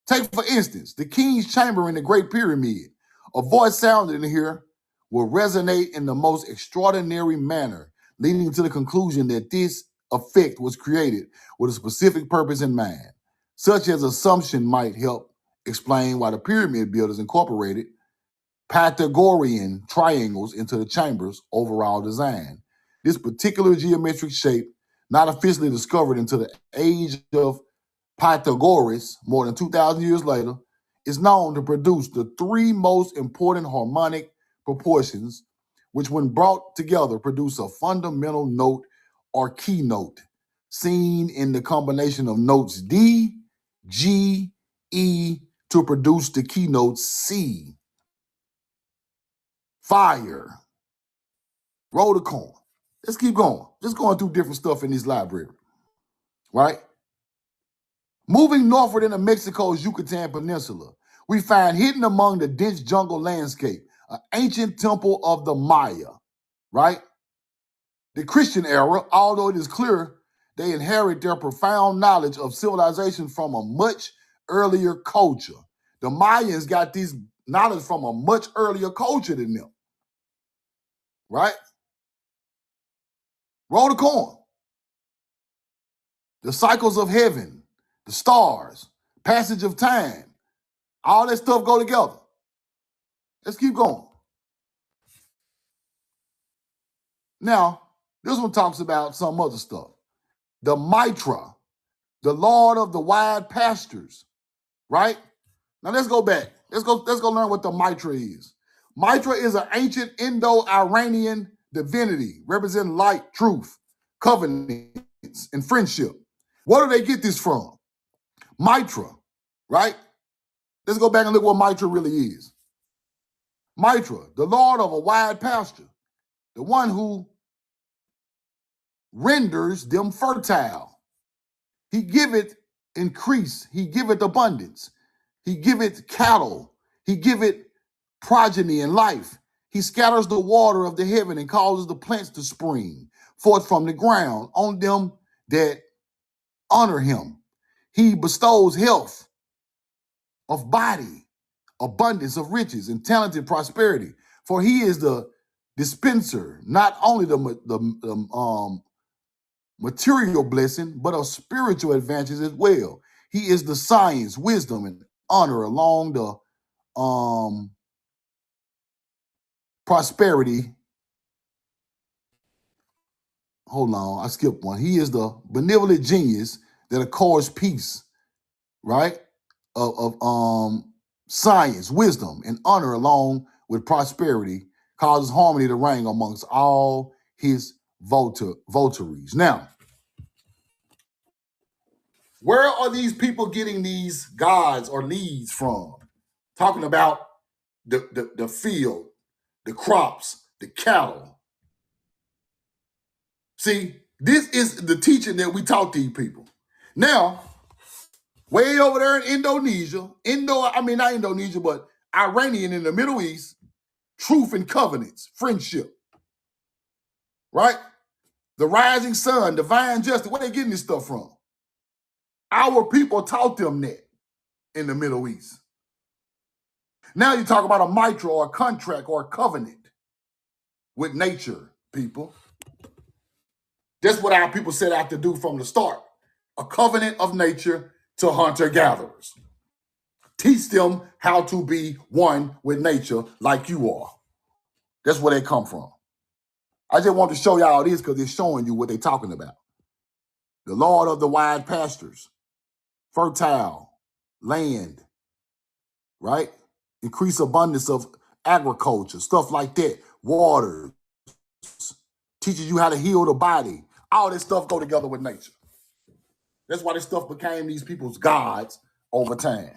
Take, for instance, the King's Chamber in the Great Pyramid. A voice sounded in here will resonate in the most extraordinary manner, leading to the conclusion that this effect was created with a specific purpose in mind. Such as assumption might help explain why the pyramid builders incorporated Pythagorean triangles into the chamber's overall design. This particular geometric shape, not officially discovered until the age of Pythagoras, more than 2,000 years later, is known to produce the three most important harmonic proportions, which when brought together produce a fundamental note or keynote, seen in the combination of notes D, G, E to produce the keynote C. Fire. Roll the coin. Let's keep going. Just going through different stuff in this library, right? Moving northward into Mexico's Yucatan Peninsula, we find hidden among the dense jungle landscape an ancient temple of the Maya, right? The Christian era, although it is clear they inherit their profound knowledge of civilization from a much earlier culture. The Mayans got this knowledge from a much earlier culture than them, right? Roll the coin. The cycles of heaven, the stars, passage of time, all that stuff go together. Let's keep going. Now, this one talks about some other stuff. The Mitra, the Lord of the wide pastures, right? Now let's go back. Let's go learn what the Mitra is. Mitra is an ancient Indo-Iranian divinity representing light, truth, covenants, and friendship. Where do they get this from? Mitra, right? Let's go back and look what Mitra really is. Mitra, the Lord of a wide pasture, the one who renders them fertile. He giveth increase. He giveth abundance. He giveth cattle. He giveth progeny and life. He scatters the water of the heaven and causes the plants to spring forth from the ground on them that honor him. He bestows health of body, abundance of riches, and talented prosperity. For he is the dispenser, not only the material blessing, but of spiritual advantages as well. He is the science, wisdom, and honor along the prosperity. Hold on, I skipped one. He is the benevolent genius that accords peace, right? Of science, wisdom, and honor along with prosperity, causes harmony to reign amongst all his votaries. Now, where are these people getting these gods or leads from? Talking about the field, the crops, the cattle. See, this is the teaching that we taught these people. Now, way over there in Indonesia, not Indonesia, but Iranian in the Middle East, truth and covenants, friendship, right? The rising sun, divine justice, where they getting this stuff from? Our people taught them that in the Middle East. Now you talk about a mitra or a contract or a covenant with nature, people. That's what our people set out to do from the start. A covenant of nature to hunter-gatherers. Teach them how to be one with nature like you are. That's where they come from. I just want to show y'all this because it's showing you what they're talking about. The Lord of the wide pastures, fertile land, right? Increase abundance of agriculture, stuff like that. Water, teaches you how to heal the body. All this stuff go together with nature. That's why this stuff became these people's gods over time.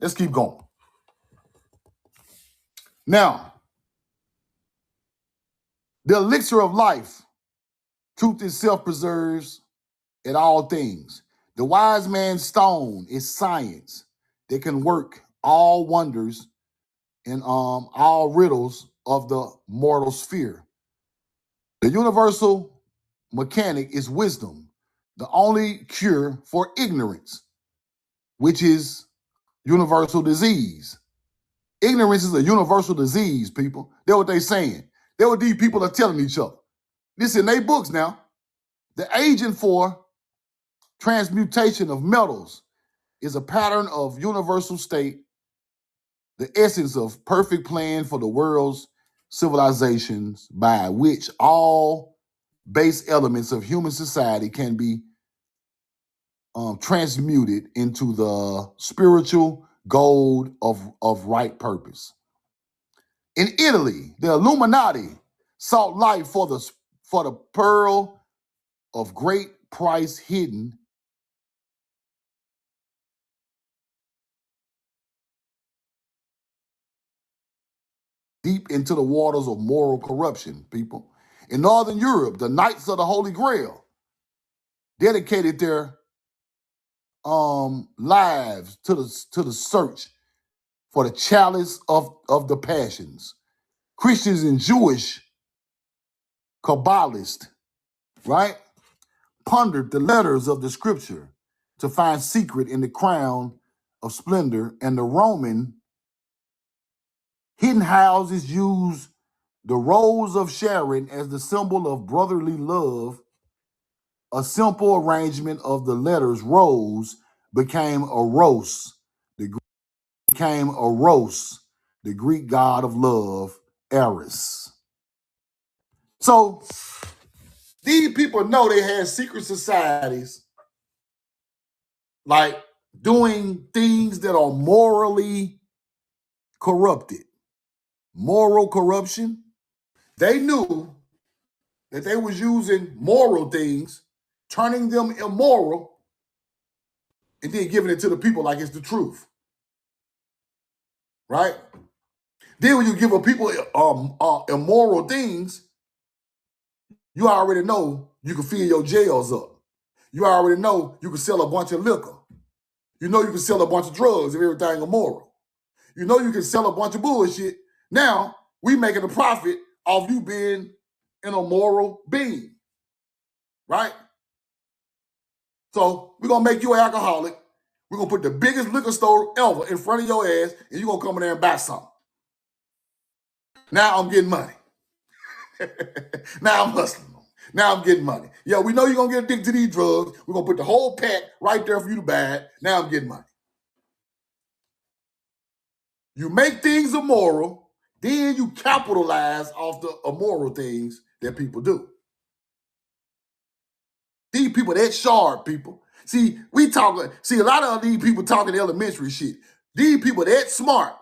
Let's keep going. Now, the elixir of life, truth itself preserves in all things. The wise man's stone is science that can work all wonders and all riddles of the mortal sphere. The universal mechanic is wisdom, the only cure for ignorance, which is universal disease. Ignorance is a universal disease, people. That's what they're saying. That's what these people are telling each other. This in their books now. The agent for transmutation of metals is a pattern of universal state, the essence of perfect plan for the world's civilizations by which all base elements of human society can be transmuted into the spiritual gold of right purpose. In Italy, the Illuminati sought life for the pearl of great price hidden deep into the waters of moral corruption, people. In Northern Europe, the Knights of the Holy Grail dedicated their lives to the search for the chalice of the passions. Christians and Jewish Kabbalists, right, pondered the letters of the scripture to find secret in the crown of splendor, and the Roman hidden houses used the rose of Sharon as the symbol of brotherly love. A simple arrangement of the letters rose became Eros, the Greek god of love, Eris. So these people know they had secret societies, like doing things that are morally corrupted. Moral corruption. They knew that they was using moral things, turning them immoral, and then giving it to the people like it's the truth. Right? Then when you give a people immoral things, you already know you can fill your jails up. You already know you can sell a bunch of liquor. You know you can sell a bunch of drugs if everything immoral. You know you can sell a bunch of bullshit. Now we making a profit off you being an immoral being. Right? So we're going to make you an alcoholic. We're going to put the biggest liquor store ever in front of your ass, and you're going to come in there and buy something. Now I'm getting money. Now I'm hustling. Now I'm getting money. Yeah, we know you're going to get addicted to these drugs. We're going to put the whole pack right there for you to buy it. Now I'm getting money. You make things immoral, then you capitalize off the immoral things that people do. These people that sharp, people. See, a lot of these people talking elementary shit. These people that smart.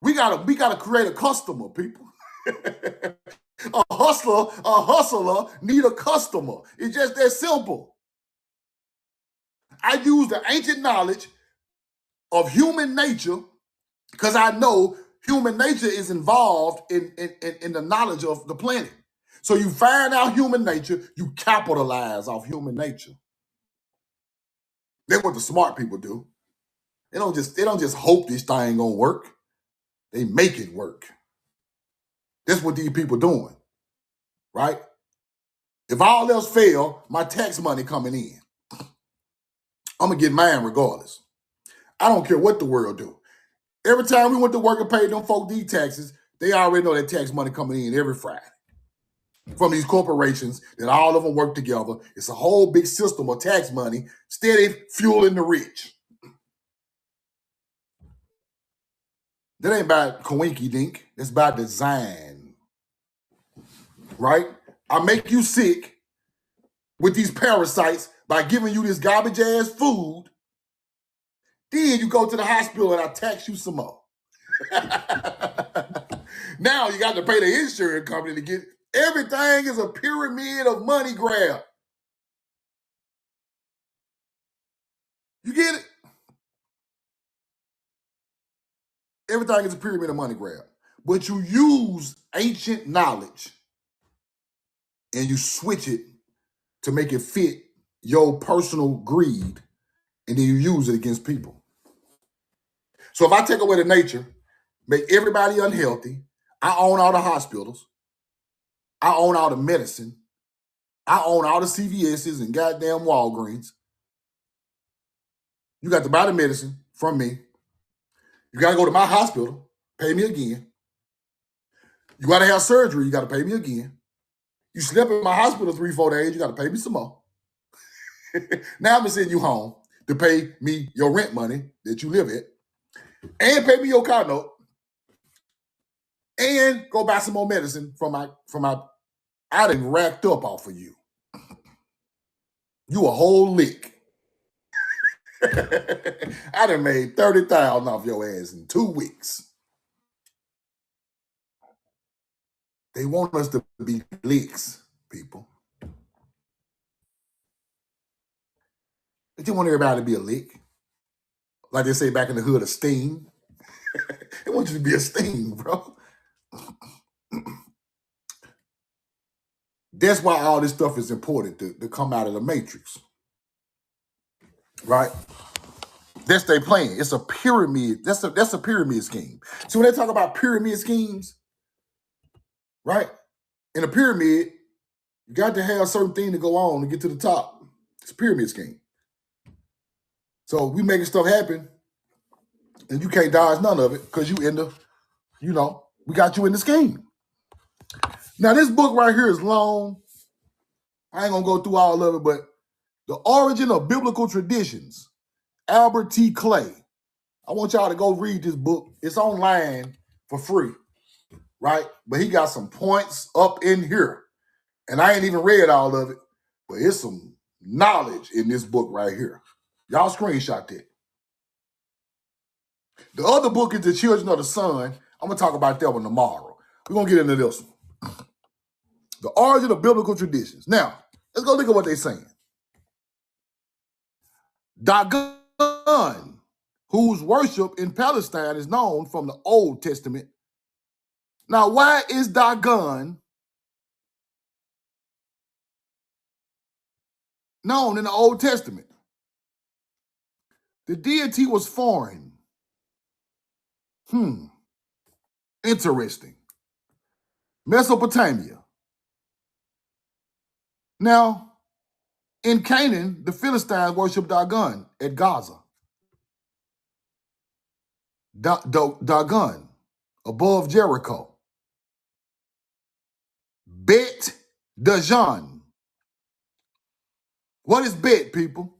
We gotta create a customer, people. A hustler need a customer. It's just that simple. I use the ancient knowledge of human nature because I know human nature is involved in the knowledge of the planet. So you find out human nature, you capitalize off human nature. That's what the smart people do. They don't just hope this thing gonna work. They make it work. That's what these people doing, right? If all else fail, my tax money coming in. I'm gonna get mine regardless. I don't care what the world do. Every time we went to work and paid them folk these taxes, they already know that tax money coming in every Friday from these corporations that all of them work together. It's a whole big system of tax money, steady fueling the rich. That ain't about coinky dink. That's about design, right? I make you sick with these parasites by giving you this garbage ass food. Then you go to the hospital and I tax you some more. Now you got to pay the insurance company to get everything is a pyramid of money grab. You get it? Everything is a pyramid of money grab. But you use ancient knowledge and you switch it to make it fit your personal greed, and then you use it against people. So if I take away the nature, make everybody unhealthy, I own all the hospitals, I own all the medicine, I own all the CVS's and goddamn Walgreens. You got to buy the medicine from me. You got to go to my hospital, pay me again. You got to have surgery, you got to pay me again. You slept in my hospital 3-4 days, you got to pay me some more. Now I'm going to send you home to pay me your rent money that you live at and pay me your car note and go buy some more medicine from my I done racked up off of you. You a whole lick. I done made $30,000 off your ass in 2 weeks. They want us to be licks, people. They just want everybody to be a lick. Like they say back in the hood, a sting. They want you to be a sting, bro. That's why all this stuff is important to come out of the matrix. Right? That's their plan. It's a pyramid. That's a pyramid scheme. So when they talk about pyramid schemes, right? In a pyramid, you got to have a certain thing to go on to get to the top. It's a pyramid scheme. So we making stuff happen, and you can't dodge none of it because you in the, we got you in the scheme. Now this book right here is long. I ain't gonna go through all of it, but The Origin of Biblical Traditions, Albert T. Clay. I want y'all to go read this book. It's online for free, right? But he got some points up in here. And I ain't even read all of it, but it's some knowledge in this book right here. Y'all screenshot that. The other book is The Children of the Sun. I'm going to talk about that one tomorrow. We're going to get into this one. The Origin of Biblical Traditions. Now, let's go look at what they're saying. Dagon, whose worship in Palestine is known from the Old Testament. Now, why is Dagon known in the Old Testament? The deity was foreign. Interesting. Mesopotamia. Now, in Canaan, the Philistines worshiped Dagon at Gaza. Dagon, above Jericho. Bet Dagon. What is Bet, people?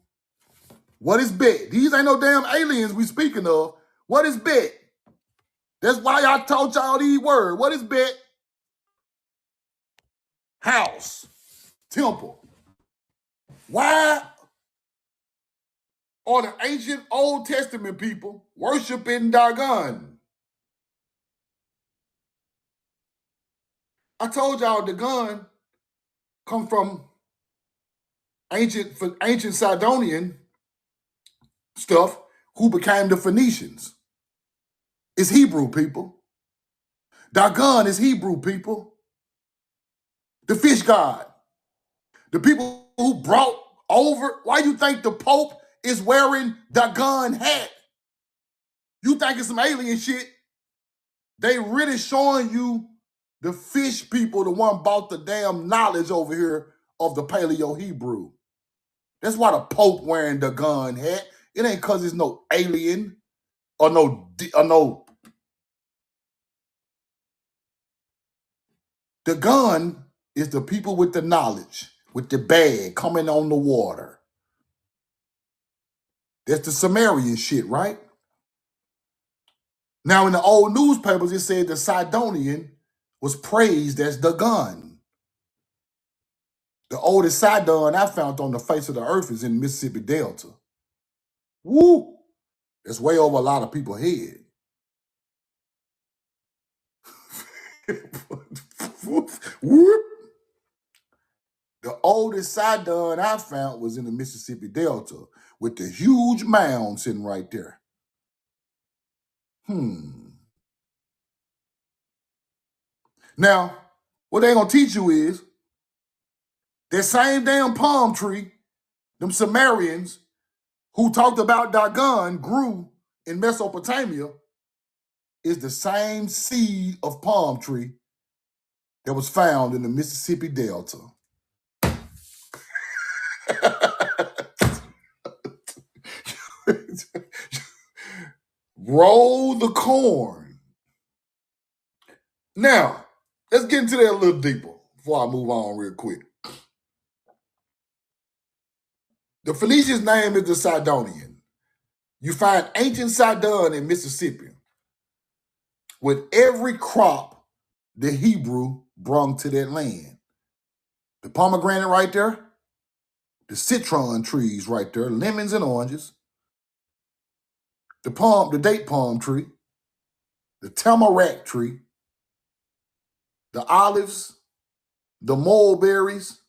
What is Bet? These ain't no damn aliens we speaking of. What is Bet? That's why I taught y'all these words. What is Bet? House. Temple. Why are the ancient Old Testament people worshiping Dagon? I told y'all Dagon come from ancient Sidonian stuff who became the Phoenicians. It's Hebrew, people. Dagon is Hebrew, people. The fish god. The people who brought over. Why you think the Pope is wearing Dagon hat? You think it's some alien shit? They really showing you the fish people, the one bought the damn knowledge over here of the Paleo Hebrew. That's why the Pope wearing the gun hat. It ain't because it's no alien or no. The gun is the people with the knowledge, with the bag coming on the water. That's the Sumerian shit, right? Now, in the old newspapers, it said the Sidonian was praised as the gun. The oldest Sidon I found on the face of the earth is in the Mississippi Delta. Woo! That's way over a lot of people's head. Whoop. The oldest Sidon I found was in the Mississippi Delta with the huge mound sitting right there. Now, what they gonna teach you is that same damn palm tree, them Sumerians who talked about Dagon grew in Mesopotamia, is the same seed of palm tree that was found in the Mississippi Delta. Roll the corn. Now, let's get into that a little deeper before I move on real quick. The Phoenician's name is the Sidonian. You find ancient Sidon in Mississippi with every crop the Hebrew brung to that land. The pomegranate right there, the citron trees right there, lemons and oranges, the date palm tree, the tamarack tree, the olives, the mulberries,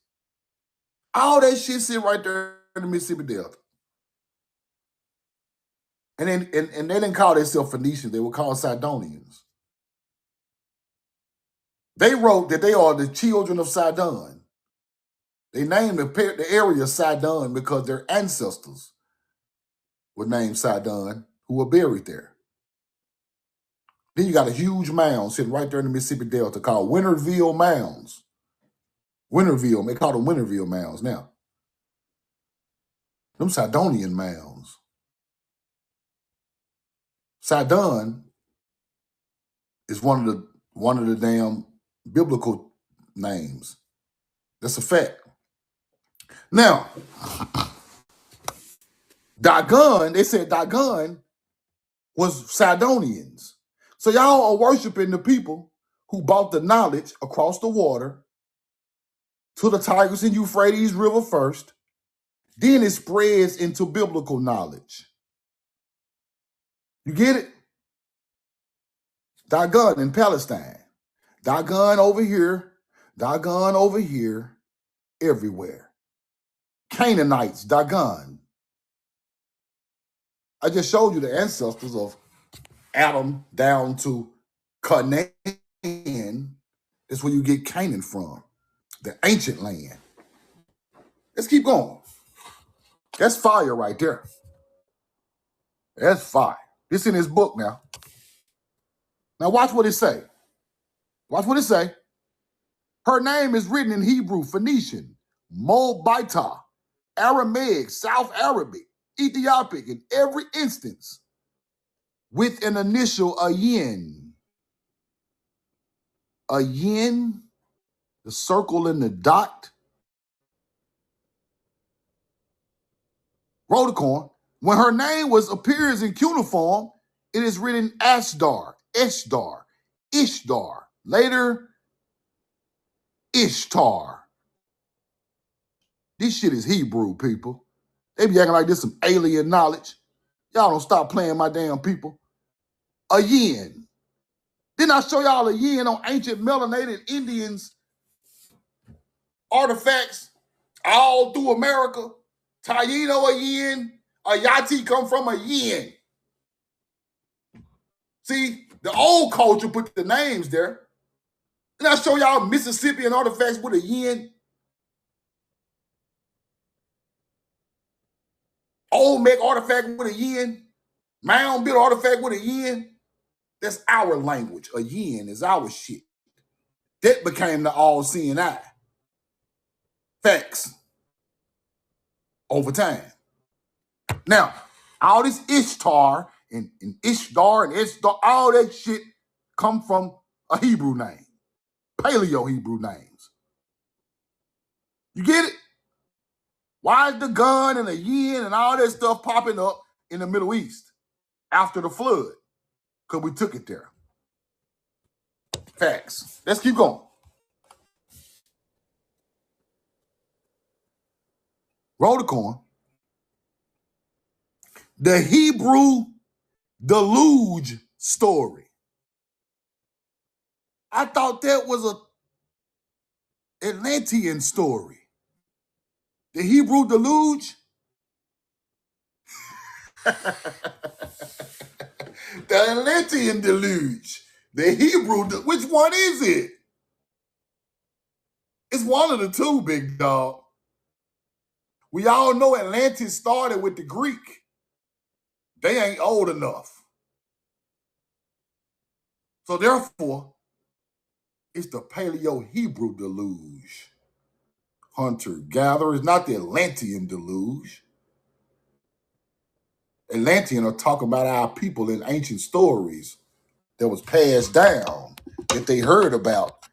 all that shit sit right there in the Mississippi Delta. And they didn't call themselves Phoenicians, they were called Sidonians. They wrote that they are the children of Sidon. They named the area Sidon because their ancestors were named Sidon who were buried there. Then you got a huge mound sitting right there in the Mississippi Delta called Winterville Mounds. Winterville, they call them Winterville Mounds now. Them Sidonian mounds. Sidon is one of the damn biblical names. That's a fact. Now, Dagon, they said Dagon was Sidonians. So y'all are worshiping the people who brought the knowledge across the water to the Tigris and Euphrates River first. Then it spreads into biblical knowledge. You get it? Dagon in Palestine. Dagon over here. Dagon over here. Everywhere. Canaanites, Dagon. I just showed you the ancestors of Adam down to Canaan. That's where you get Canaan from. The ancient land. Let's keep going. That's fire right there. That's fire. This in his book now. Now watch what it say. Watch what it say. Her name is written in Hebrew, Phoenician, Moabita, Aramaic, South Arabic, Ethiopic in every instance with an initial ayin. Ayin, the circle and the dot. Roll the corn. When her name appears in cuneiform, it is written Ashdar, Eshdar, Ishdar, later Ishtar. This shit is Hebrew, people. They be acting like this some alien knowledge. Y'all don't stop playing my damn people. A yen. Didn't I show y'all a yen on ancient melanated Indians artifacts all through America? Taino a yen, a yati come from a yen. See, the old culture put the names there. Didn't I show y'all Mississippian artifacts with a yen? Olmec artifact with a yen? Mound built artifact with a yen? That's our language. A yen is our shit. That became the all-seeing eye. Facts. Over time. Now, all this Ishtar and Ishdar and Ishdar, all that shit come from a Hebrew name. Paleo Hebrew names. You get it? Why is the gun and the yen and all that stuff popping up in the Middle East after the flood? Because we took it there. Facts. Let's keep going. Roll the coin. The Hebrew deluge story. I thought that was a Atlantean story. The Hebrew deluge? The Atlantean deluge. The Hebrew, which one is it? It's one of the two, big dog. We all know Atlantis started with the Greek. They ain't old enough. So therefore, it's the Paleo-Hebrew deluge. Hunter-gatherers, not the Atlantean deluge. Atlantean are talking about our people in ancient stories that was passed down, that they heard about,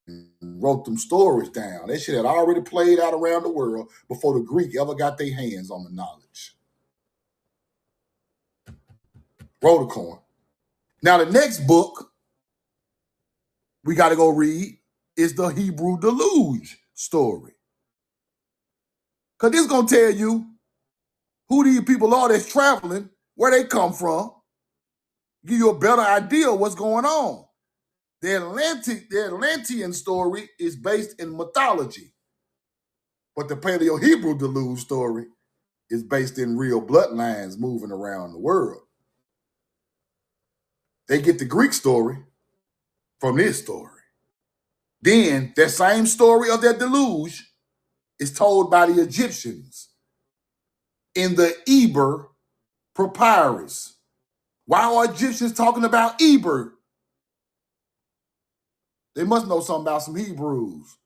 and wrote them stories down. That shit had already played out around the world before the Greek ever got their hands on the knowledge. Roll the coin. Now, the next book we got to go read is the Hebrew deluge story. Because this is going to tell you who these people are that's traveling, where they come from, give you a better idea of what's going on. The Atlantean story is based in mythology, but the Paleo-Hebrew deluge story is based in real bloodlines moving around the world. They get the Greek story from this story. Then that same story of that deluge is told by the Egyptians in the Eber Papyrus. Why are Egyptians talking about Eber? They must know something about some Hebrews,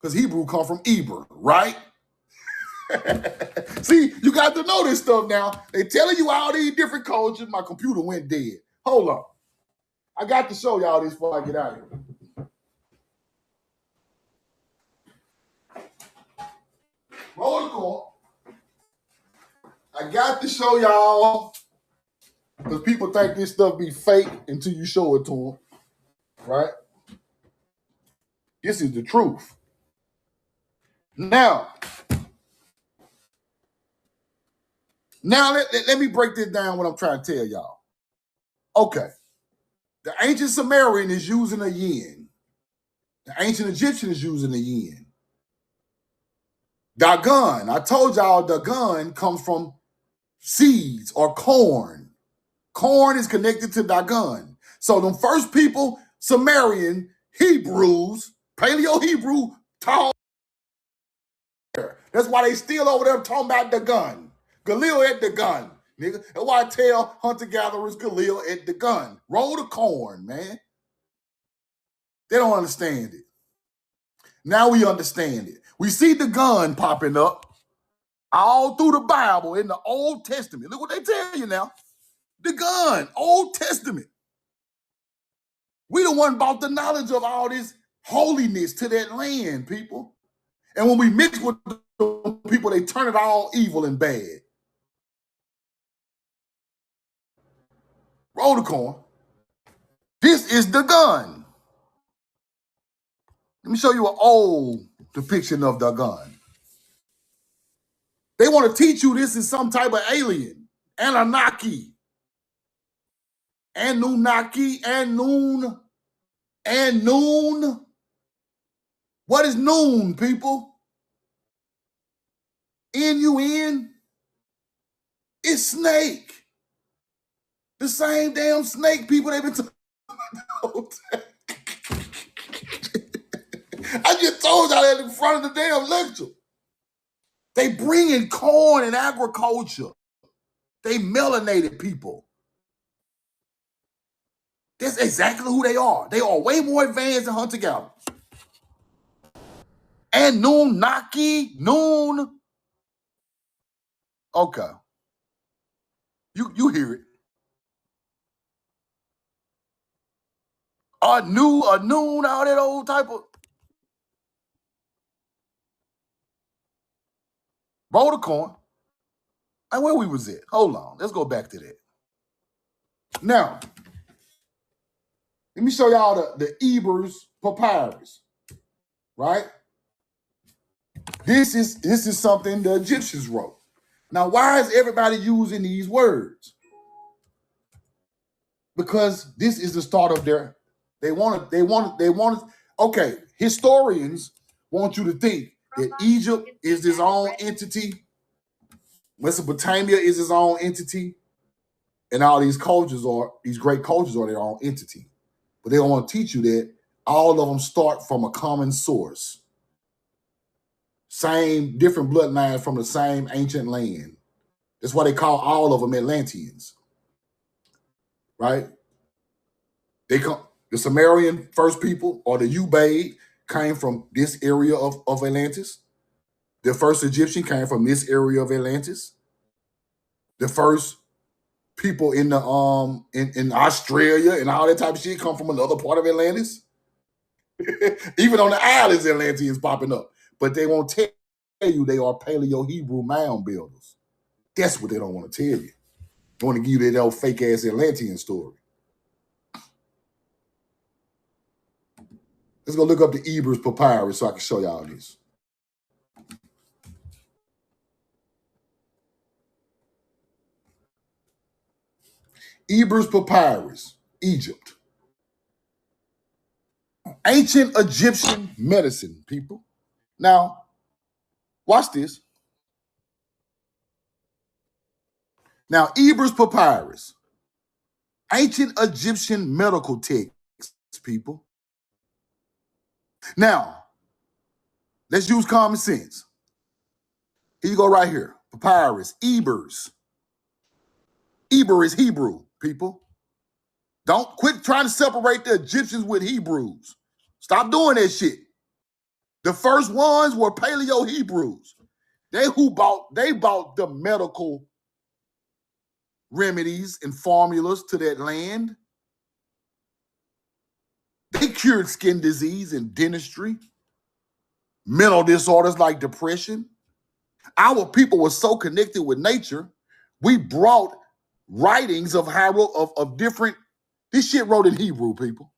because Hebrew come from Eber, right? See, you got to know this stuff now. They telling you all these different cultures. My computer went dead. Hold on. I got to show y'all this before I get out of here. Roll the coin. I got to show y'all, because people think this stuff be fake until you show it to them, right? This is the truth. Now let me break this down, what I'm trying to tell y'all. Okay. The ancient Sumerian is using a yen. The ancient Egyptian is using a yen. Dagon, I told y'all Dagon comes from seeds or corn. Corn is connected to Dagon. So the first people, Sumerian, Hebrews, Paleo-Hebrew, taught. That's why they still over there talking about Dagon. Galil at Dagon, nigga. That's why I tell hunter-gatherers Galil at Dagon. Roll the corn, man. They don't understand it. Now we understand it. We see Dagon popping up all through the Bible in the Old Testament. Look what they tell you now. Dagon, Old Testament. We the one brought the knowledge of all this holiness to that land, people. And when we mix with the people, they turn it all evil and bad. Roll the coin. This is the gun. Let me show you an old depiction of the gun. They want to teach you this is some type of alien. Anunnaki. Anunnaki. Anun. What is noon, people? N-U-N? It's snake. The same damn snake people they've been talking about. I just told y'all that in front of the damn lecture. They bring in corn and agriculture. They melanated people. That's exactly who they are. They are way more advanced than hunter-gatherers. And noon. Okay. You hear it. A noon, all that old type of. Roll the coin. And where we was at? Hold on. Let's go back to that. Now, let me show y'all the Ebers Papyrus. Right? This is something the Egyptians wrote. Now, why is everybody using these words? Because this is the start of their. They want to. Okay, historians want you to think that Egypt is its own entity, Mesopotamia is its own entity, and all these great cultures are their own entity. But they don't want to teach you that all of them start from a common source. Same, different bloodlines from the same ancient land. That's why they call all of them Atlanteans. Right? The Sumerian first people, or the Ubaid, came from this area of Atlantis. The first Egyptian came from this area of Atlantis. The first people in the in Australia and all that type of shit come from another part of Atlantis. Even on the islands, Atlanteans popping up. But they won't tell you they are Paleo-Hebrew mound builders. That's what they don't want to tell you. They want to give you that old fake-ass Atlantean story. Let's go look up the Ebers Papyrus so I can show y'all this. Ebers Papyrus, Egypt. Ancient Egyptian medicine, people. Now, watch this. Now, Ebers Papyrus, ancient Egyptian medical texts, people. Now, let's use common sense. Here you go right here. Papyrus, Ebers. Eber is Hebrew, people. Don't quit trying to separate the Egyptians with Hebrews. Stop doing that shit. The first ones were Paleo-Hebrews. They bought the medical remedies and formulas to that land. They cured skin disease and dentistry, mental disorders like depression. Our people were so connected with nature, we brought writings of different. This shit wrote in Hebrew, people.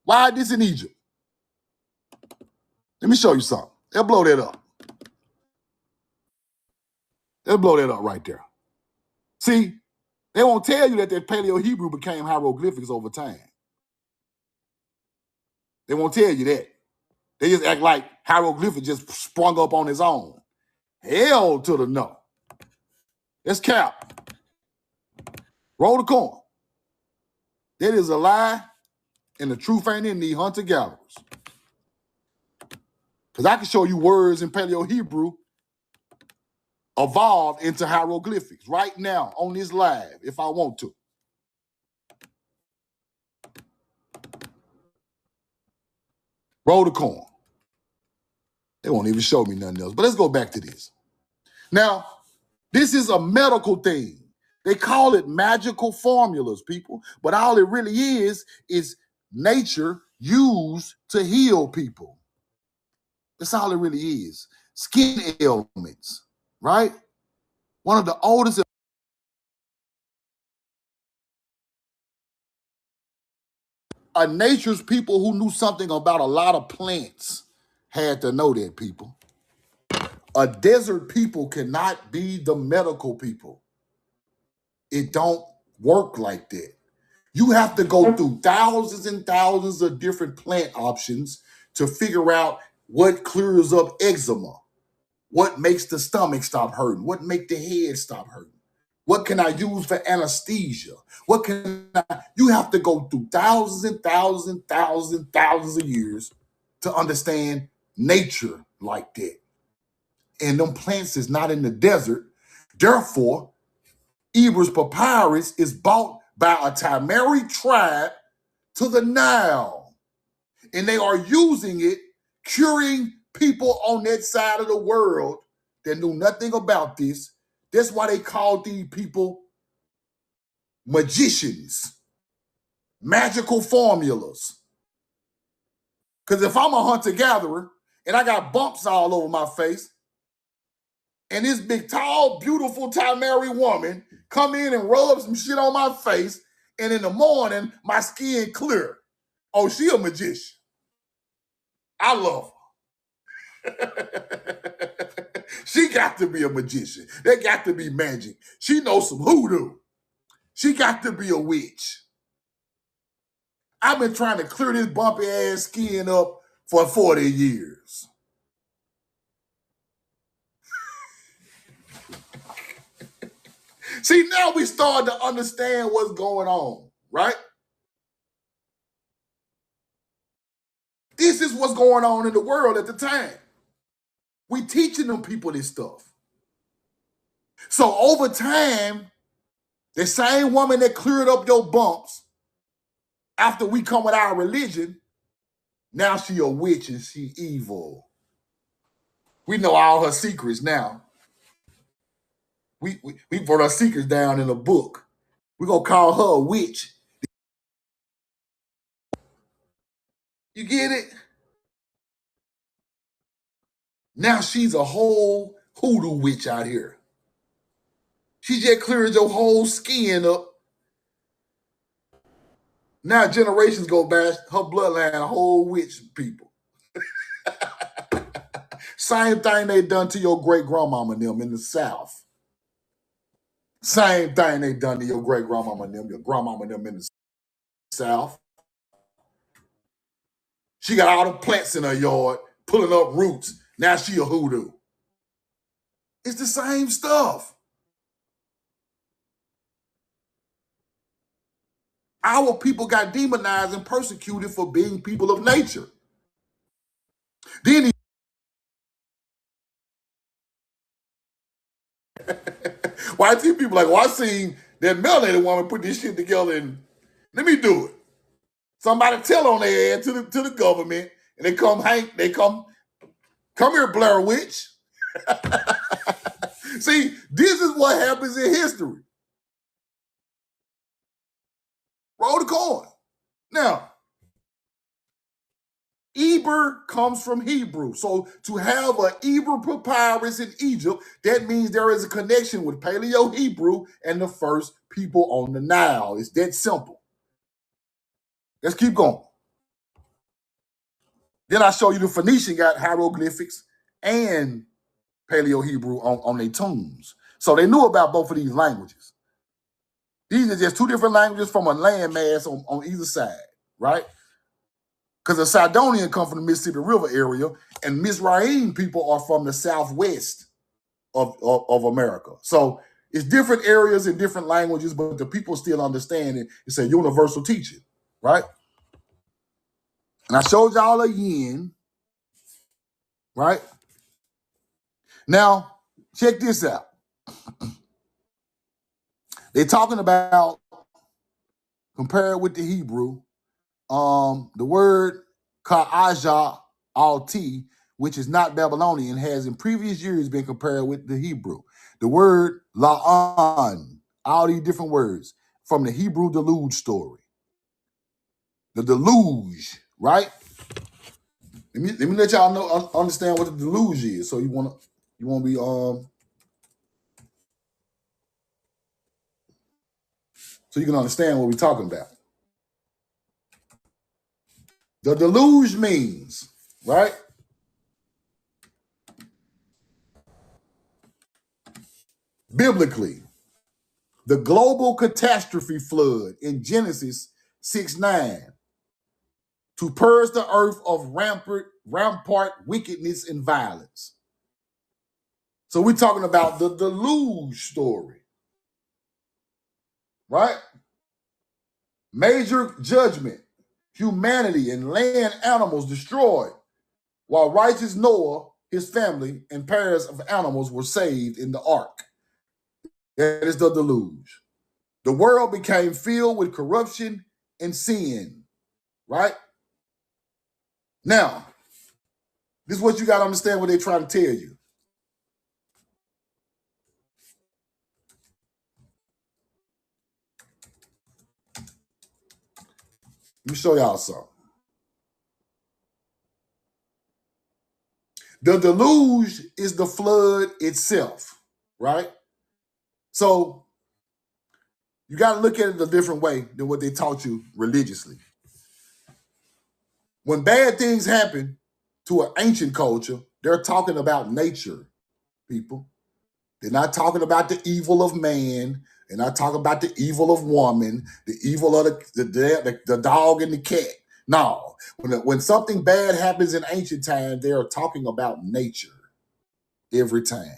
Why this in Egypt? Let me show you something. They'll blow that up. They'll blow that up right there. See, they won't tell you that Paleo-Hebrew became hieroglyphics over time. They won't tell you that. They just act like hieroglyphics just sprung up on its own. Hell to the no. That's cap. Roll the coin. That is a lie, and the truth ain't in these hunter-gatherers. Because I can show you words in Paleo-Hebrew evolved into hieroglyphics right now on this live if I want to. Roll the coin. They won't even show me nothing else. But let's go back to this. Now, this is a medical thing. They call it magical formulas, people. But all it really is nature used to heal people. That's all it really is. Skin ailments, right? One of the oldest A nature's people who knew something about a lot of plants had to know that, people. A desert people cannot be the medical people. It don't work like that. You have to go through thousands and thousands of different plant options to figure out what clears up eczema, what makes the stomach stop hurting, what makes the head stop hurting. What can I use for anesthesia? You have to go through thousands and thousands and thousands and thousands of years to understand nature like that. And them plants is not in the desert. Therefore, Eber's papyrus is bought by a Tamari tribe to the Nile. And they are using it, curing people on that side of the world that knew nothing about this. That's why they called these people magicians, magical formulas. Because if I'm a hunter-gatherer and I got bumps all over my face, and this big, tall, beautiful Tamari woman come in and rub some shit on my face, and in the morning, my skin clear. Oh, she a magician. I love her. She got to be a magician. There got to be magic. She knows some hoodoo. She got to be a witch. I've been trying to clear this bumpy ass skin up for 40 years. See, now we start to understand what's going on, right? This is what's going on in the world at the time. We teaching them people this stuff. So over time, the same woman that cleared up your bumps after we come with our religion, now she a witch and she evil. We know all her secrets now. We put her secrets down in a book. We're going to call her a witch. You get it? Now she's a whole hoodoo witch out here. She just cleared your whole skin up. Now generations go back, her bloodline, a whole witch people. Same thing they done to your great grandmama and them in the South. Same thing they done to your great grandmama and them, your grandmama and them in the South. She got all the plants in her yard, pulling up roots. Now she a hoodoo. It's the same stuff. Our people got demonized and persecuted for being people of nature. Then why see people like, I seen that melanated woman put this shit together and let me do it. Somebody tell on their ass to the government, and they come here, Blair Witch. See, this is what happens in history. Roll the coin. Now, Eber comes from Hebrew. So to have an Eber papyrus in Egypt, that means there is a connection with Paleo-Hebrew and the first people on the Nile. It's that simple. Let's keep going. Then I show you the Phoenician got hieroglyphics and Paleo-Hebrew on their tombs. So they knew about both of these languages. These are just two different languages from a landmass on either side, right? Because the Sidonian come from the Mississippi River area, and Mizraim people are from the southwest of America. So it's different areas and different languages, but the people still understand it. It's a universal teaching, right? And I showed y'all a yin, right? Now, check this out. They're talking about, compare it with the Hebrew, the word ka'aja al-ti, which is not Babylonian, has in previous years been compared with the Hebrew. The word la'an, all these different words from the Hebrew deluge story. The deluge, right? Let me let y'all know, understand what the deluge is. So you want to be so you can understand what we're talking about. The deluge means, right? Biblically, the global catastrophe flood in Genesis 6:9 to purge the earth of rampart wickedness and violence. So we're talking about the deluge story, right? Major judgment, humanity and land animals destroyed, while righteous Noah, his family, and pairs of animals were saved in the ark. That is the deluge. The world became filled with corruption and sin, right? Now, this is what you got to understand what they're trying to tell you. Let me show y'all something. The deluge is the flood itself, right? So you got to look at it a different way than what they taught you religiously. When bad things happen to an ancient culture, they're talking about nature, people. They're not talking about the evil of man. They're not talking about the evil of woman, the evil of the dog and the cat. No. When something bad happens in ancient times, they are talking about nature every time.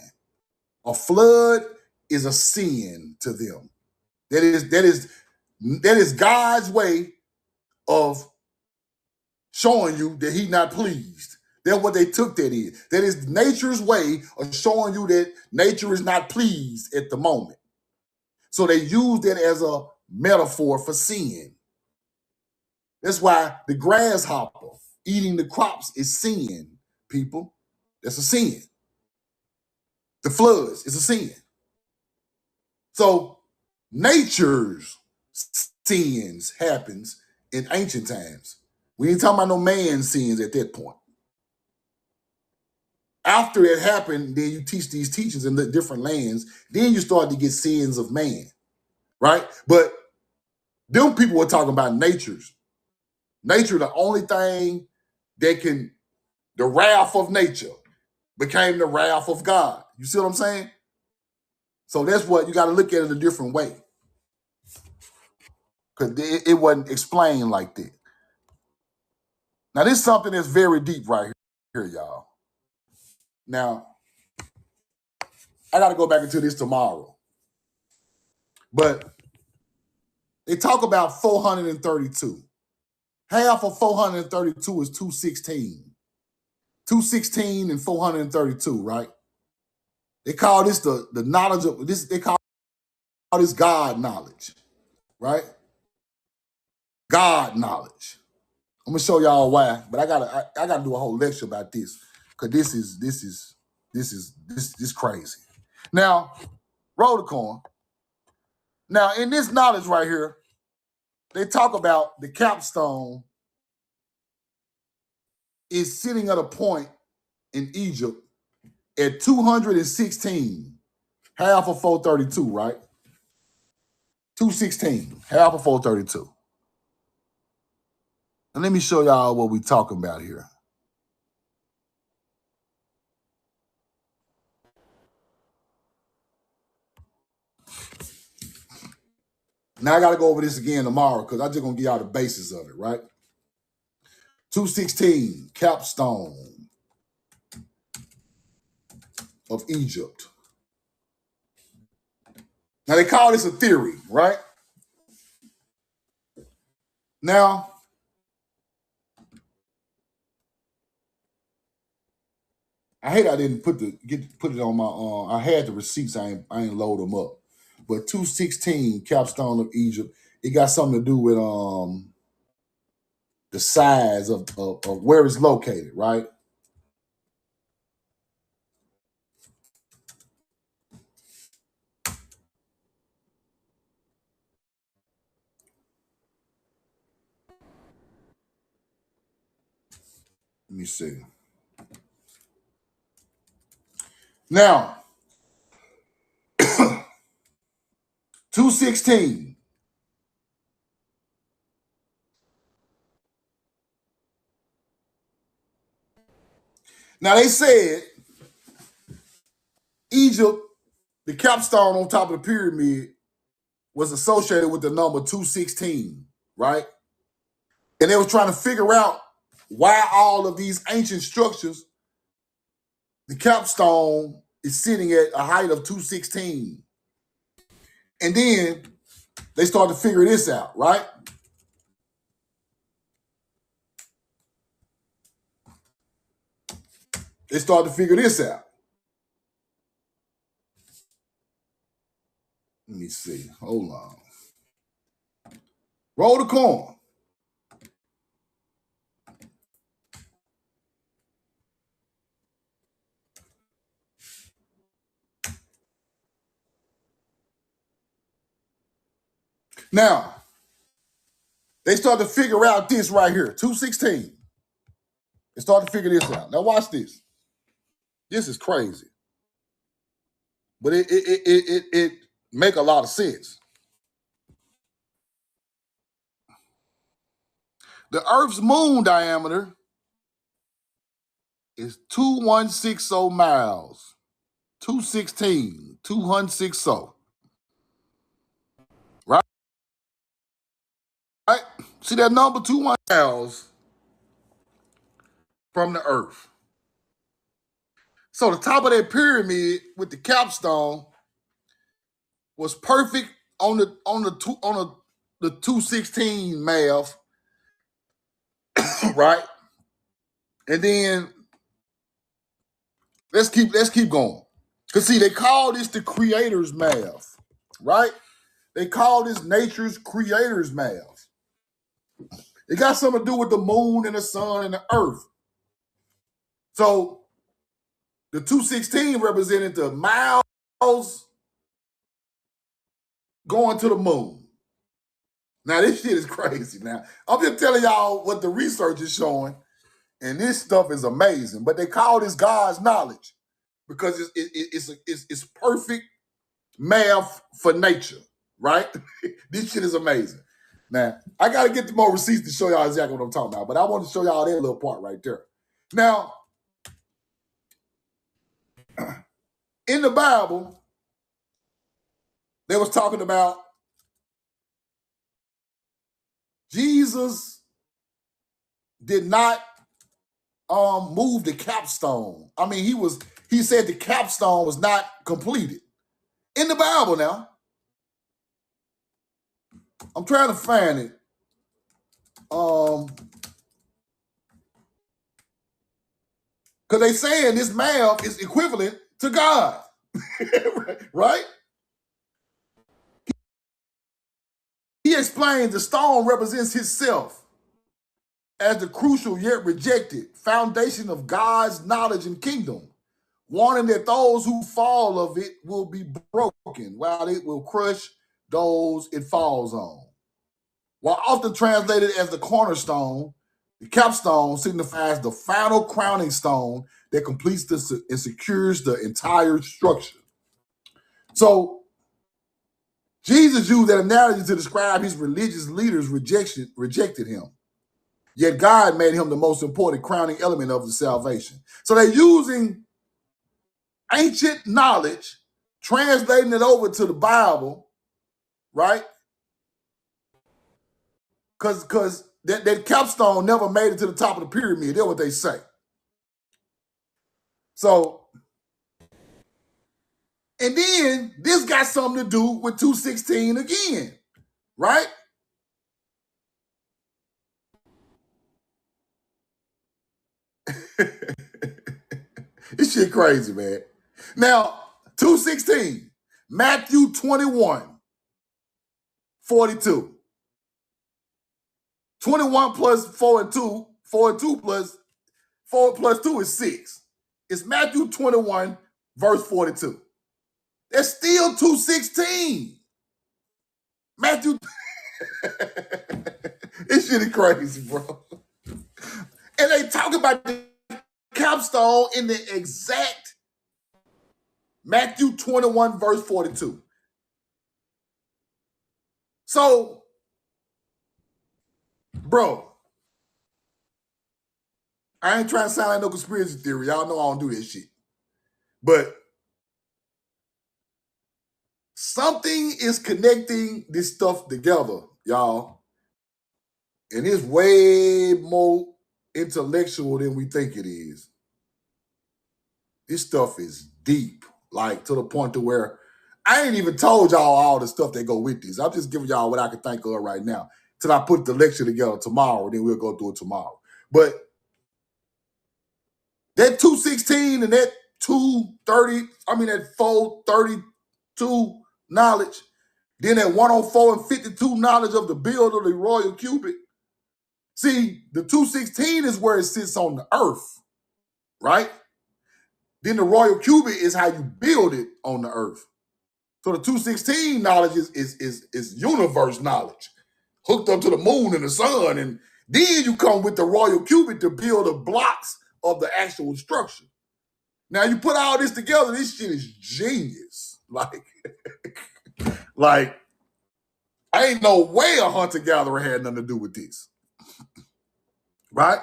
A flood is a sin to them. That is God's way of showing you that he's not pleased. That's what they took that is. That is nature's way of showing you that nature is not pleased at the moment. So they used it as a metaphor for sin. That's why the grasshopper eating the crops is sin, people. That's a sin. The floods is a sin. So nature's sins happens in ancient times. We ain't talking about no man's sins at that point. After it happened, then you teach these teachings in the different lands. Then you start to get sins of man, right? But them people were talking about natures. Nature, the only thing that can, the wrath of nature became the wrath of God. You see what I'm saying? So that's what you got to look at it a different way. Because it wasn't explained like that. Now, this is something that's very deep right here, y'all. Now, I got to go back into this tomorrow. But they talk about 432. Half of 432 is 216. 216 and 432, right? They call this the knowledge of this, they call this God knowledge, right? God knowledge. I'm gonna show y'all why, but I gotta do a whole lecture about this because this is crazy. Now, roll the coin. Now, in this knowledge right here, they talk about the capstone is sitting at a point in Egypt at 216, half of 432, right? 216, half of 432. And let me show y'all what we're talking about here. Now I got to go over this again tomorrow because I'm just going to give y'all the basis of it, right? 216, capstone of Egypt. Now they call this a theory, right? Now, I hate I didn't put it on my I had the receipts, I ain't load them up. But 216, capstone of Egypt, it got something to do with the size of where it's located, right? Let me see. Now, 216 Now they said Egypt, the capstone on top of the pyramid, was associated with the number 216, right? And they were trying to figure out why all of these ancient structures, the capstone is sitting at a height of 216. And then they started to figure this out, right? They started to figure this out. Let me see. Hold on. Roll the coin. Now, they started to figure out this right here, 216. They started to figure this out. Now watch this. This is crazy. But it make a lot of sense. The Earth's moon diameter is 2160 miles. 216, 260. Right? Right? See that number, 21 miles from the Earth. So the top of that pyramid with the capstone was perfect on the 216 math, right? And then let's keep going. Cause see, they call this the creator's math, right? They call this nature's creator's math. It got something to do with the moon and the sun and the earth. So the 216 represented the miles going to the moon. Now this shit is crazy. Now I'm just telling y'all what the research is showing, and this stuff is amazing. But they call this God's knowledge because it's perfect math for nature, right? This shit is amazing. Now, I got to get the more receipts to show y'all exactly what I'm talking about, but I want to show y'all that little part right there. Now, in the Bible, they was talking about Jesus did not move the capstone. I mean, he said the capstone was not completed. In the Bible now. I'm trying to find it. Because they saying this math is equivalent to God. Right? He explains the stone represents himself as the crucial yet rejected foundation of God's knowledge and kingdom, warning that those who fall of it will be broken, while it will crush those it falls on. While often translated as the cornerstone, the capstone signifies the final crowning stone that completes and secures the entire structure. So Jesus used that analogy to describe his religious leaders' rejected him. Yet God made him the most important crowning element of the salvation. So they're using ancient knowledge, translating it over to the Bible, right? Because that capstone never made it to the top of the pyramid. That's what they say. So, and then this got something to do with 216 again, right? This shit crazy, man. Now, 216, Matthew 21, 42. 21 plus 4 and 2, 4 and 2 plus 4 plus 2 is 6. It's Matthew 21, verse 42. That's still 216. Matthew. This shit is crazy, bro. And they talk about the capstone in the exact Matthew 21, verse 42. So, bro, I ain't trying to sound like no conspiracy theory. Y'all know I don't do this shit. But something is connecting this stuff together, y'all. And it's way more intellectual than we think it is. This stuff is deep, like to the point to where I ain't even told y'all all the stuff that go with this. I'm just giving y'all what I can think of right now. Till I put the lecture together tomorrow, then we'll go through it tomorrow. But that 216 and that 230, that 432 knowledge, then that 104 and 52 knowledge of the build of the royal cubit. See, the 216 is where it sits on the earth, right? Then the royal cubit is how you build it on the earth. So the 216 knowledge is universe knowledge, hooked up to the moon and the sun. And then you come with the royal cubit to build the blocks of the actual structure. Now you put all this together, this shit is genius. Like ain't no way a hunter-gatherer had nothing to do with this. Right?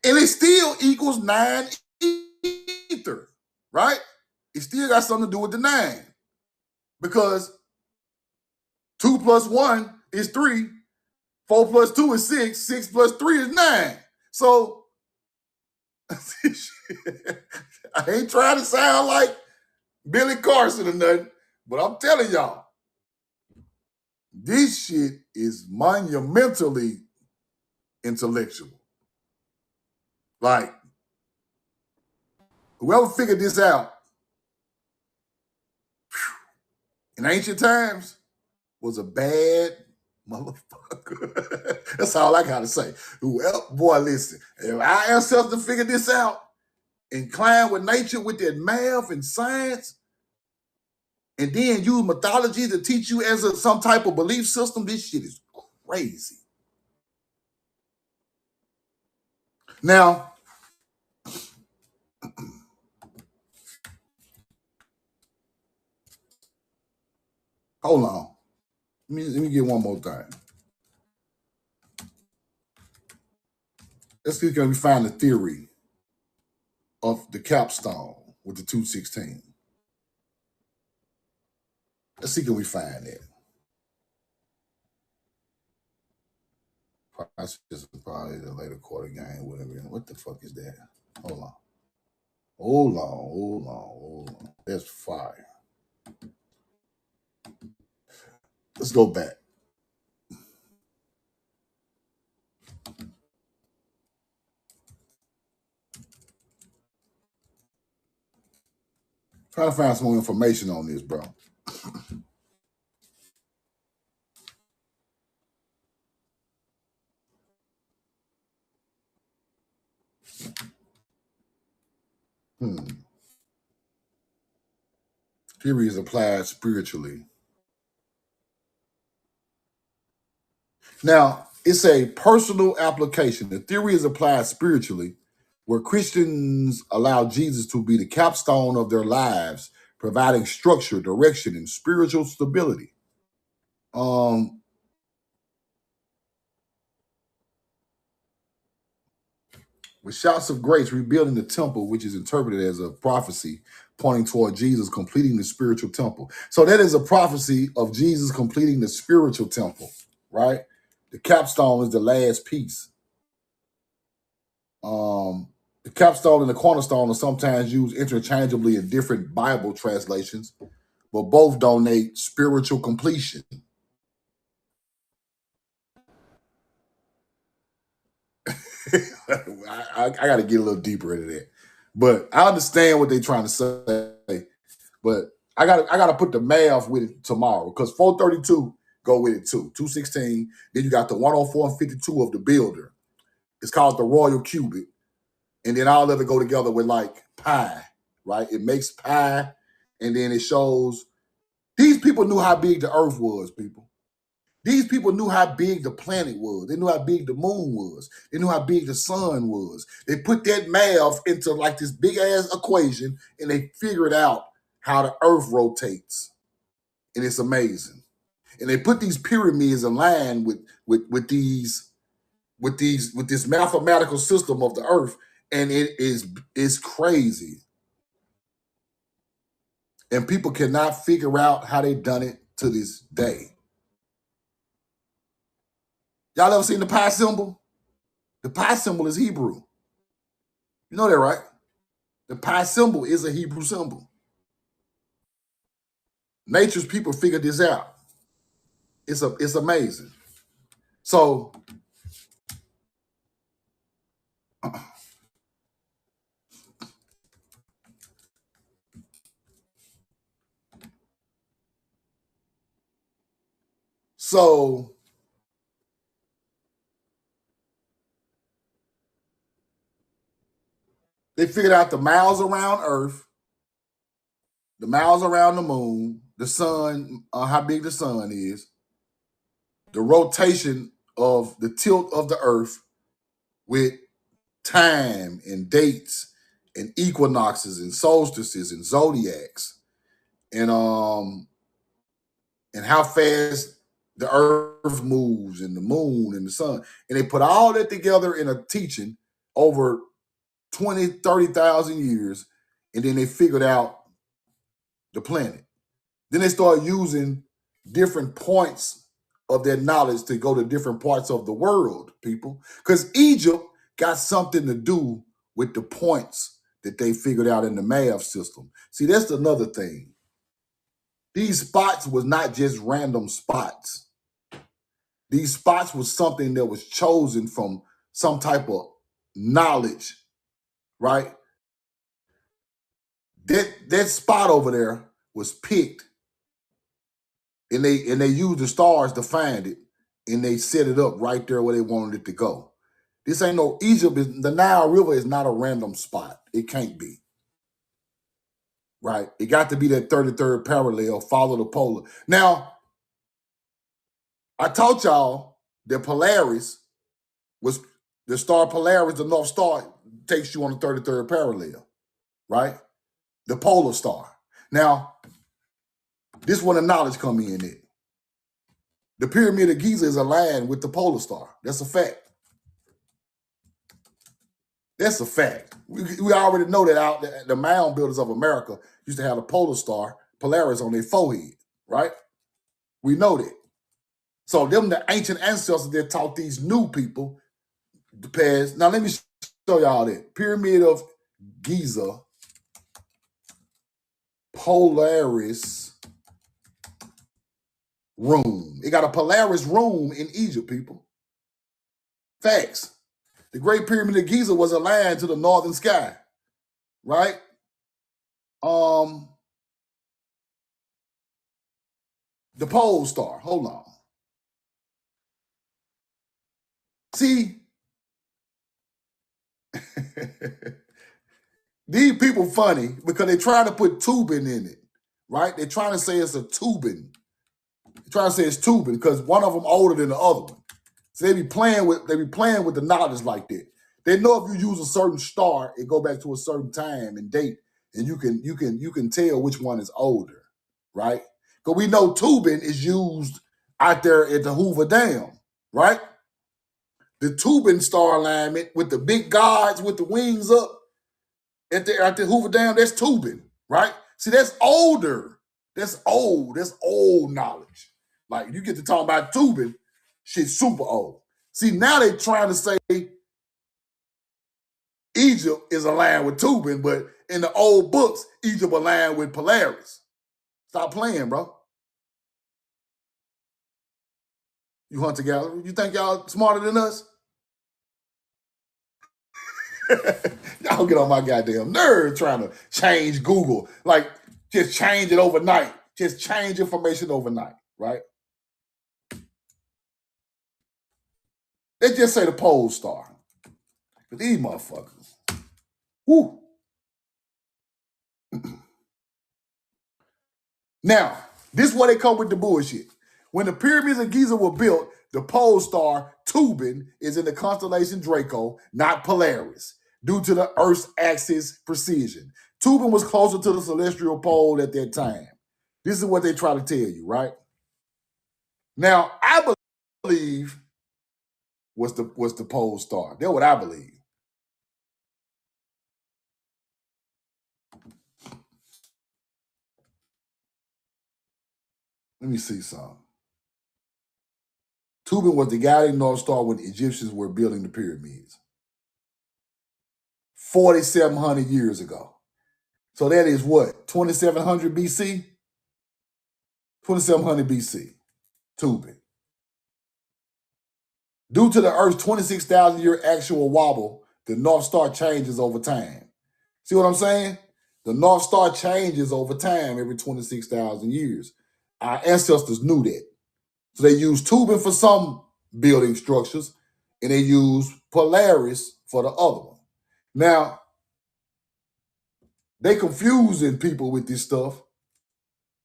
And it still equals 9 ether, right? It still got something to do with the 9. Because 2 plus 1 is 3, 4 plus 2 is 6, 6 plus 3 is 9. So I ain't trying to sound like Billy Carson or nothing, but I'm telling y'all, this shit is monumentally intellectual. Like, whoever figured this out in ancient times was a bad motherfucker. That's all I gotta say. Whoever, boy, listen, if our ancestors figured this out, inclined with nature with their math and science, and then use mythology to teach you as some type of belief system, this shit is crazy. Now, hold on. Let me get one more thing. Let's see if we find the theory of the capstone with the 216. Let's see if we find that. Probably the later quarter game, whatever. What the fuck is that? Hold on. That's fire. Let's go back. Trying to find some more information on this, bro. Theory is applied spiritually. Now, it's a personal application. The theory is applied spiritually, where Christians allow Jesus to be the capstone of their lives, providing structure, direction, and spiritual stability. With shouts of grace, rebuilding the temple, which is interpreted as a prophecy pointing toward Jesus completing the spiritual temple. So that is a prophecy of Jesus completing the spiritual temple, right? The capstone is the last piece. The capstone and the cornerstone are sometimes used interchangeably in different Bible translations, but both donate spiritual completion. I got to get a little deeper into that, but I understand what they're trying to say. But I got to put the math with it tomorrow, because 432 go with it too. 216. Then you got the 104 and 52 of the builder. It's called the royal cubit, and then all of it go together with like pi, right? It makes pi, and then it shows. These people knew how big the earth was, people. These people knew how big the planet was. They knew how big the moon was. They knew how big the sun was. They put that math into like this big ass equation, and they figured out how the earth rotates. And it's amazing. And they put these pyramids in line with these with this mathematical system of the earth, and it's crazy. And people cannot figure out how they done it to this day. Y'all ever seen the pi symbol? The pi symbol is Hebrew. You know that, right? The pi symbol is a Hebrew symbol. Nature's people figured this out. It's amazing. So they figured out the miles around Earth, the miles around the moon, the sun, how big the sun is, the rotation of the tilt of the Earth with time and dates and equinoxes and solstices and zodiacs and how fast the Earth moves and the moon and the sun. And they put all that together in a teaching over 20, 30,000 years, and then they figured out the planet. Then they started using different points of their knowledge to go to different parts of the world, people. Because Egypt got something to do with the points that they figured out in the math system. See, that's another thing. These spots was not just random spots. These spots was something that was chosen from some type of knowledge, right? That spot over there was picked, and they used the stars to find it, and they set it up right there where they wanted it to go. This ain't no Egypt. The Nile River is not a random spot. It can't be. Right? It got to be that 33rd parallel, follow the polar. Now, I taught y'all that Polaris was the star Polaris, the North Star, takes you on the 33rd parallel, right? The polar star. Now, this is where the knowledge come in at. The Pyramid of Giza is aligned with the polar star. That's a fact. That's a fact. We already know that the mound builders of America used to have the polar star, Polaris, on their forehead, right? We know that. So them the ancient ancestors that taught these new people the past. Now let me show y'all that. Pyramid of Giza, Polaris room. It got a Polaris room in Egypt, people. Facts. The Great Pyramid of Giza was aligned to the northern sky, right? The pole star. Hold on. See, these people funny because they trying to put tubing in it, right? They're trying to say it's a tubing. They're trying to say it's tubing because one of them older than the other one. So they be playing with the knowledge like that. They know if you use a certain star, it go back to a certain time and date, and you can tell which one is older, right? Because we know tubing is used out there at the Hoover Dam, right? The tubing star alignment with the big gods with the wings up at the Hoover Dam, that's tubing, right? See, that's older. That's old. That's old knowledge. Like you get to talk about tubing, shit's super old. See, now they're trying to say Egypt is aligned with tubing, but in the old books, Egypt aligned with Polaris. Stop playing, bro. You hunter gatherer. You think y'all smarter than us? Y'all get on my goddamn nerve trying to change Google. Like, just change it overnight. Just change information overnight, right? They just say the pole star. But these motherfuckers. Whoo. Now, this is where they come with the bullshit. When the pyramids of Giza were built, the pole star Tubin is in the constellation Draco, not Polaris, due to the Earth's axis precision. Tubin was closer to the celestial pole at that time. This is what they try to tell you, right? Now, I believe was the pole star. That's what I believe. Let me see something. Tubin was the guiding North Star when the Egyptians were building the pyramids. 4,700 years ago. So that is what? 2,700 BC? 2,700 BC. Tubin. Due to the Earth's 26,000 year actual wobble, the North Star changes over time. See what I'm saying? The North Star changes over time every 26,000 years. Our ancestors knew that. So they used Tubin for some building structures, and they used Polaris for the other one. Now, they confusing people with this stuff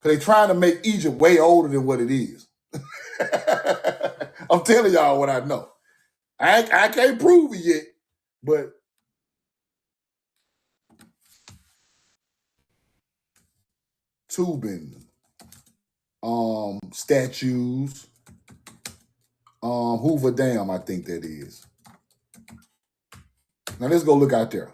because they trying to make Egypt way older than what it is. I'm telling y'all what I know. I can't prove it yet, but Tubin statues, Hoover Dam, I think that is. Now let's go look out there.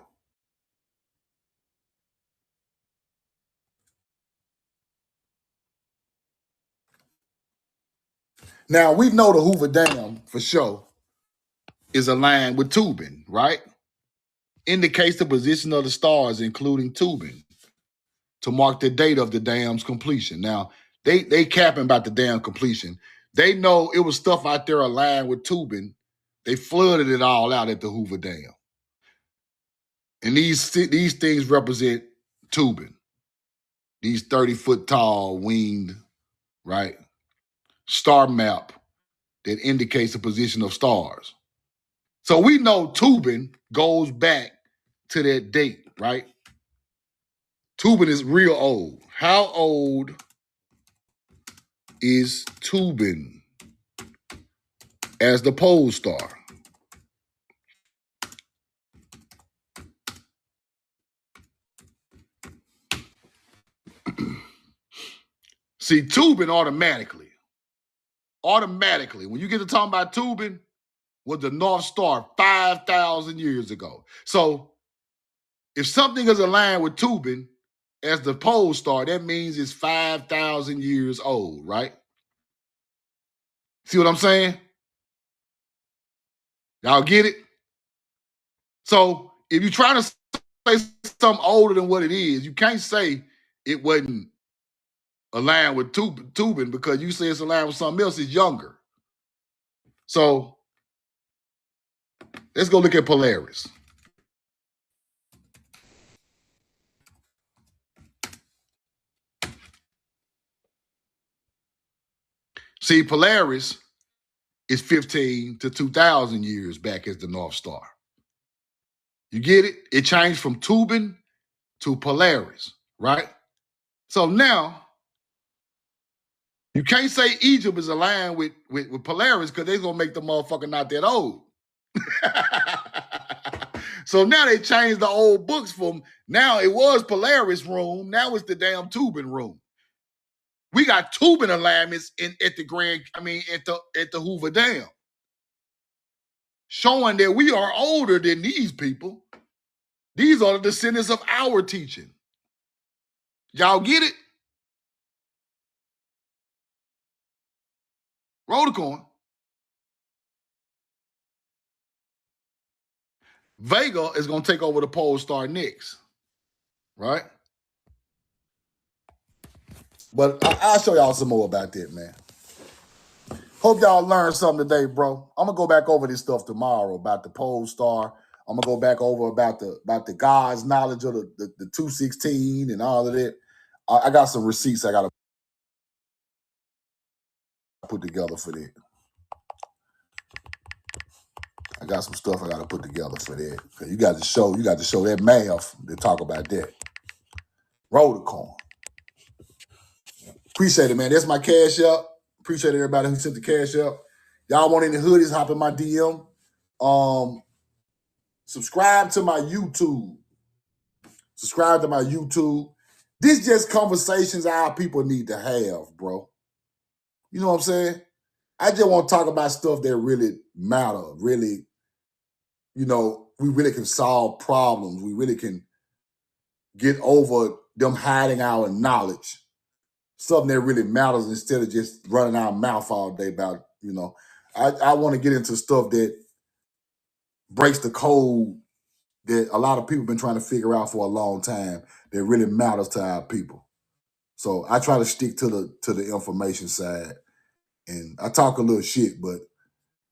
Now we know the Hoover Dam for sure is aligned with Tubin, right? Indicates the position of the stars, including Tubin, to mark the date of the dam's completion. Now, they capping about the dam completion. They know it was stuff out there aligned with Tubin. They flooded it all out at the Hoover Dam. And these things represent Tubin. These 30-foot tall winged, right, star map that indicates the position of stars. So we know Tubin goes back to that date, right? Tubin is real old. How old is Tubin as the pole star? See, Tubin automatically, when you get to talking about Tubin, was the North Star 5,000 years ago. So if something is aligned with Tubin as the pole star, that means it's 5,000 years old, right? See what I'm saying? Y'all get it? So if you're trying to say something older than what it is, you can't say it wasn't aligned with Tubin because you say it's aligned with something else. It's younger. So let's go look at Polaris. See, Polaris is 15 to 2,000 years back as the North Star. You get it? It changed from Tubin to Polaris, right? So now, you can't say Egypt is aligned with Polaris because they're going to make the motherfucker not that old. So now they changed the old books from, now it was Polaris room, now it's the damn Tubin room. We got Tubin alignments at the Hoover Dam, showing that we are older than these people. These are the descendants of our teaching. Y'all get it? Roll the coin. Vega is going to take over the pole star next, right? But I'll show y'all some more about that, man. Hope y'all learned something today, bro. I'm going to go back over this stuff tomorrow about the pole star. I'm going to go back over about the God's knowledge of the 216 and all of that. I got some receipts I got to put together for that. I got some stuff I got to put together for that. You got to show that math to talk about that. Roll the coin. Appreciate it, man. That's my cash up. Appreciate everybody who sent the cash up. Y'all want any hoodies, hop in my DM. Subscribe to my YouTube. This just conversations our people need to have, bro. You know what I'm saying? I just want to talk about stuff that really matter, really, you know, we really can solve problems. We really can get over them hiding our knowledge. Something that really matters instead of just running our mouth all day about, you know. I want to get into stuff that breaks the code that a lot of people have been trying to figure out for a long time that really matters to our people. So I try to stick to the information side. And I talk a little shit, but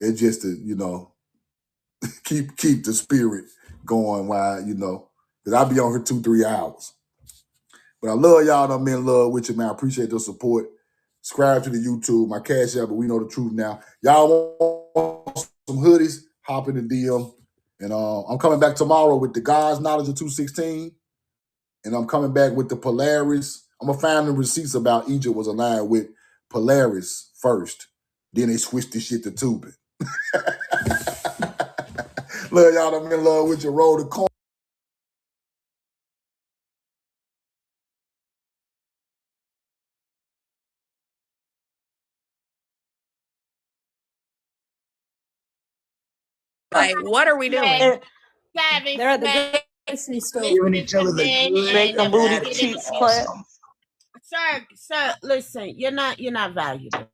it's just to, you know, keep the spirit going while, you know, because I'll be on here 2-3 hours. But I love y'all. I'm in love with you, man. I appreciate the support. Subscribe to the YouTube, my Cash App, but we know the truth now. Y'all want some hoodies? Hop in the DM. And I'm coming back tomorrow with the God's Knowledge of 216. And I'm coming back with the Polaris. I'm going to find the receipts about Egypt was aligned with Polaris first. Then they switched this shit to tubing. Love y'all. I'm in love with you. Roll the coin. Like, what are we doing? They're at the grocery store. Giving each other the good Making booty cheeks clap. Sir, listen, you're not valuable.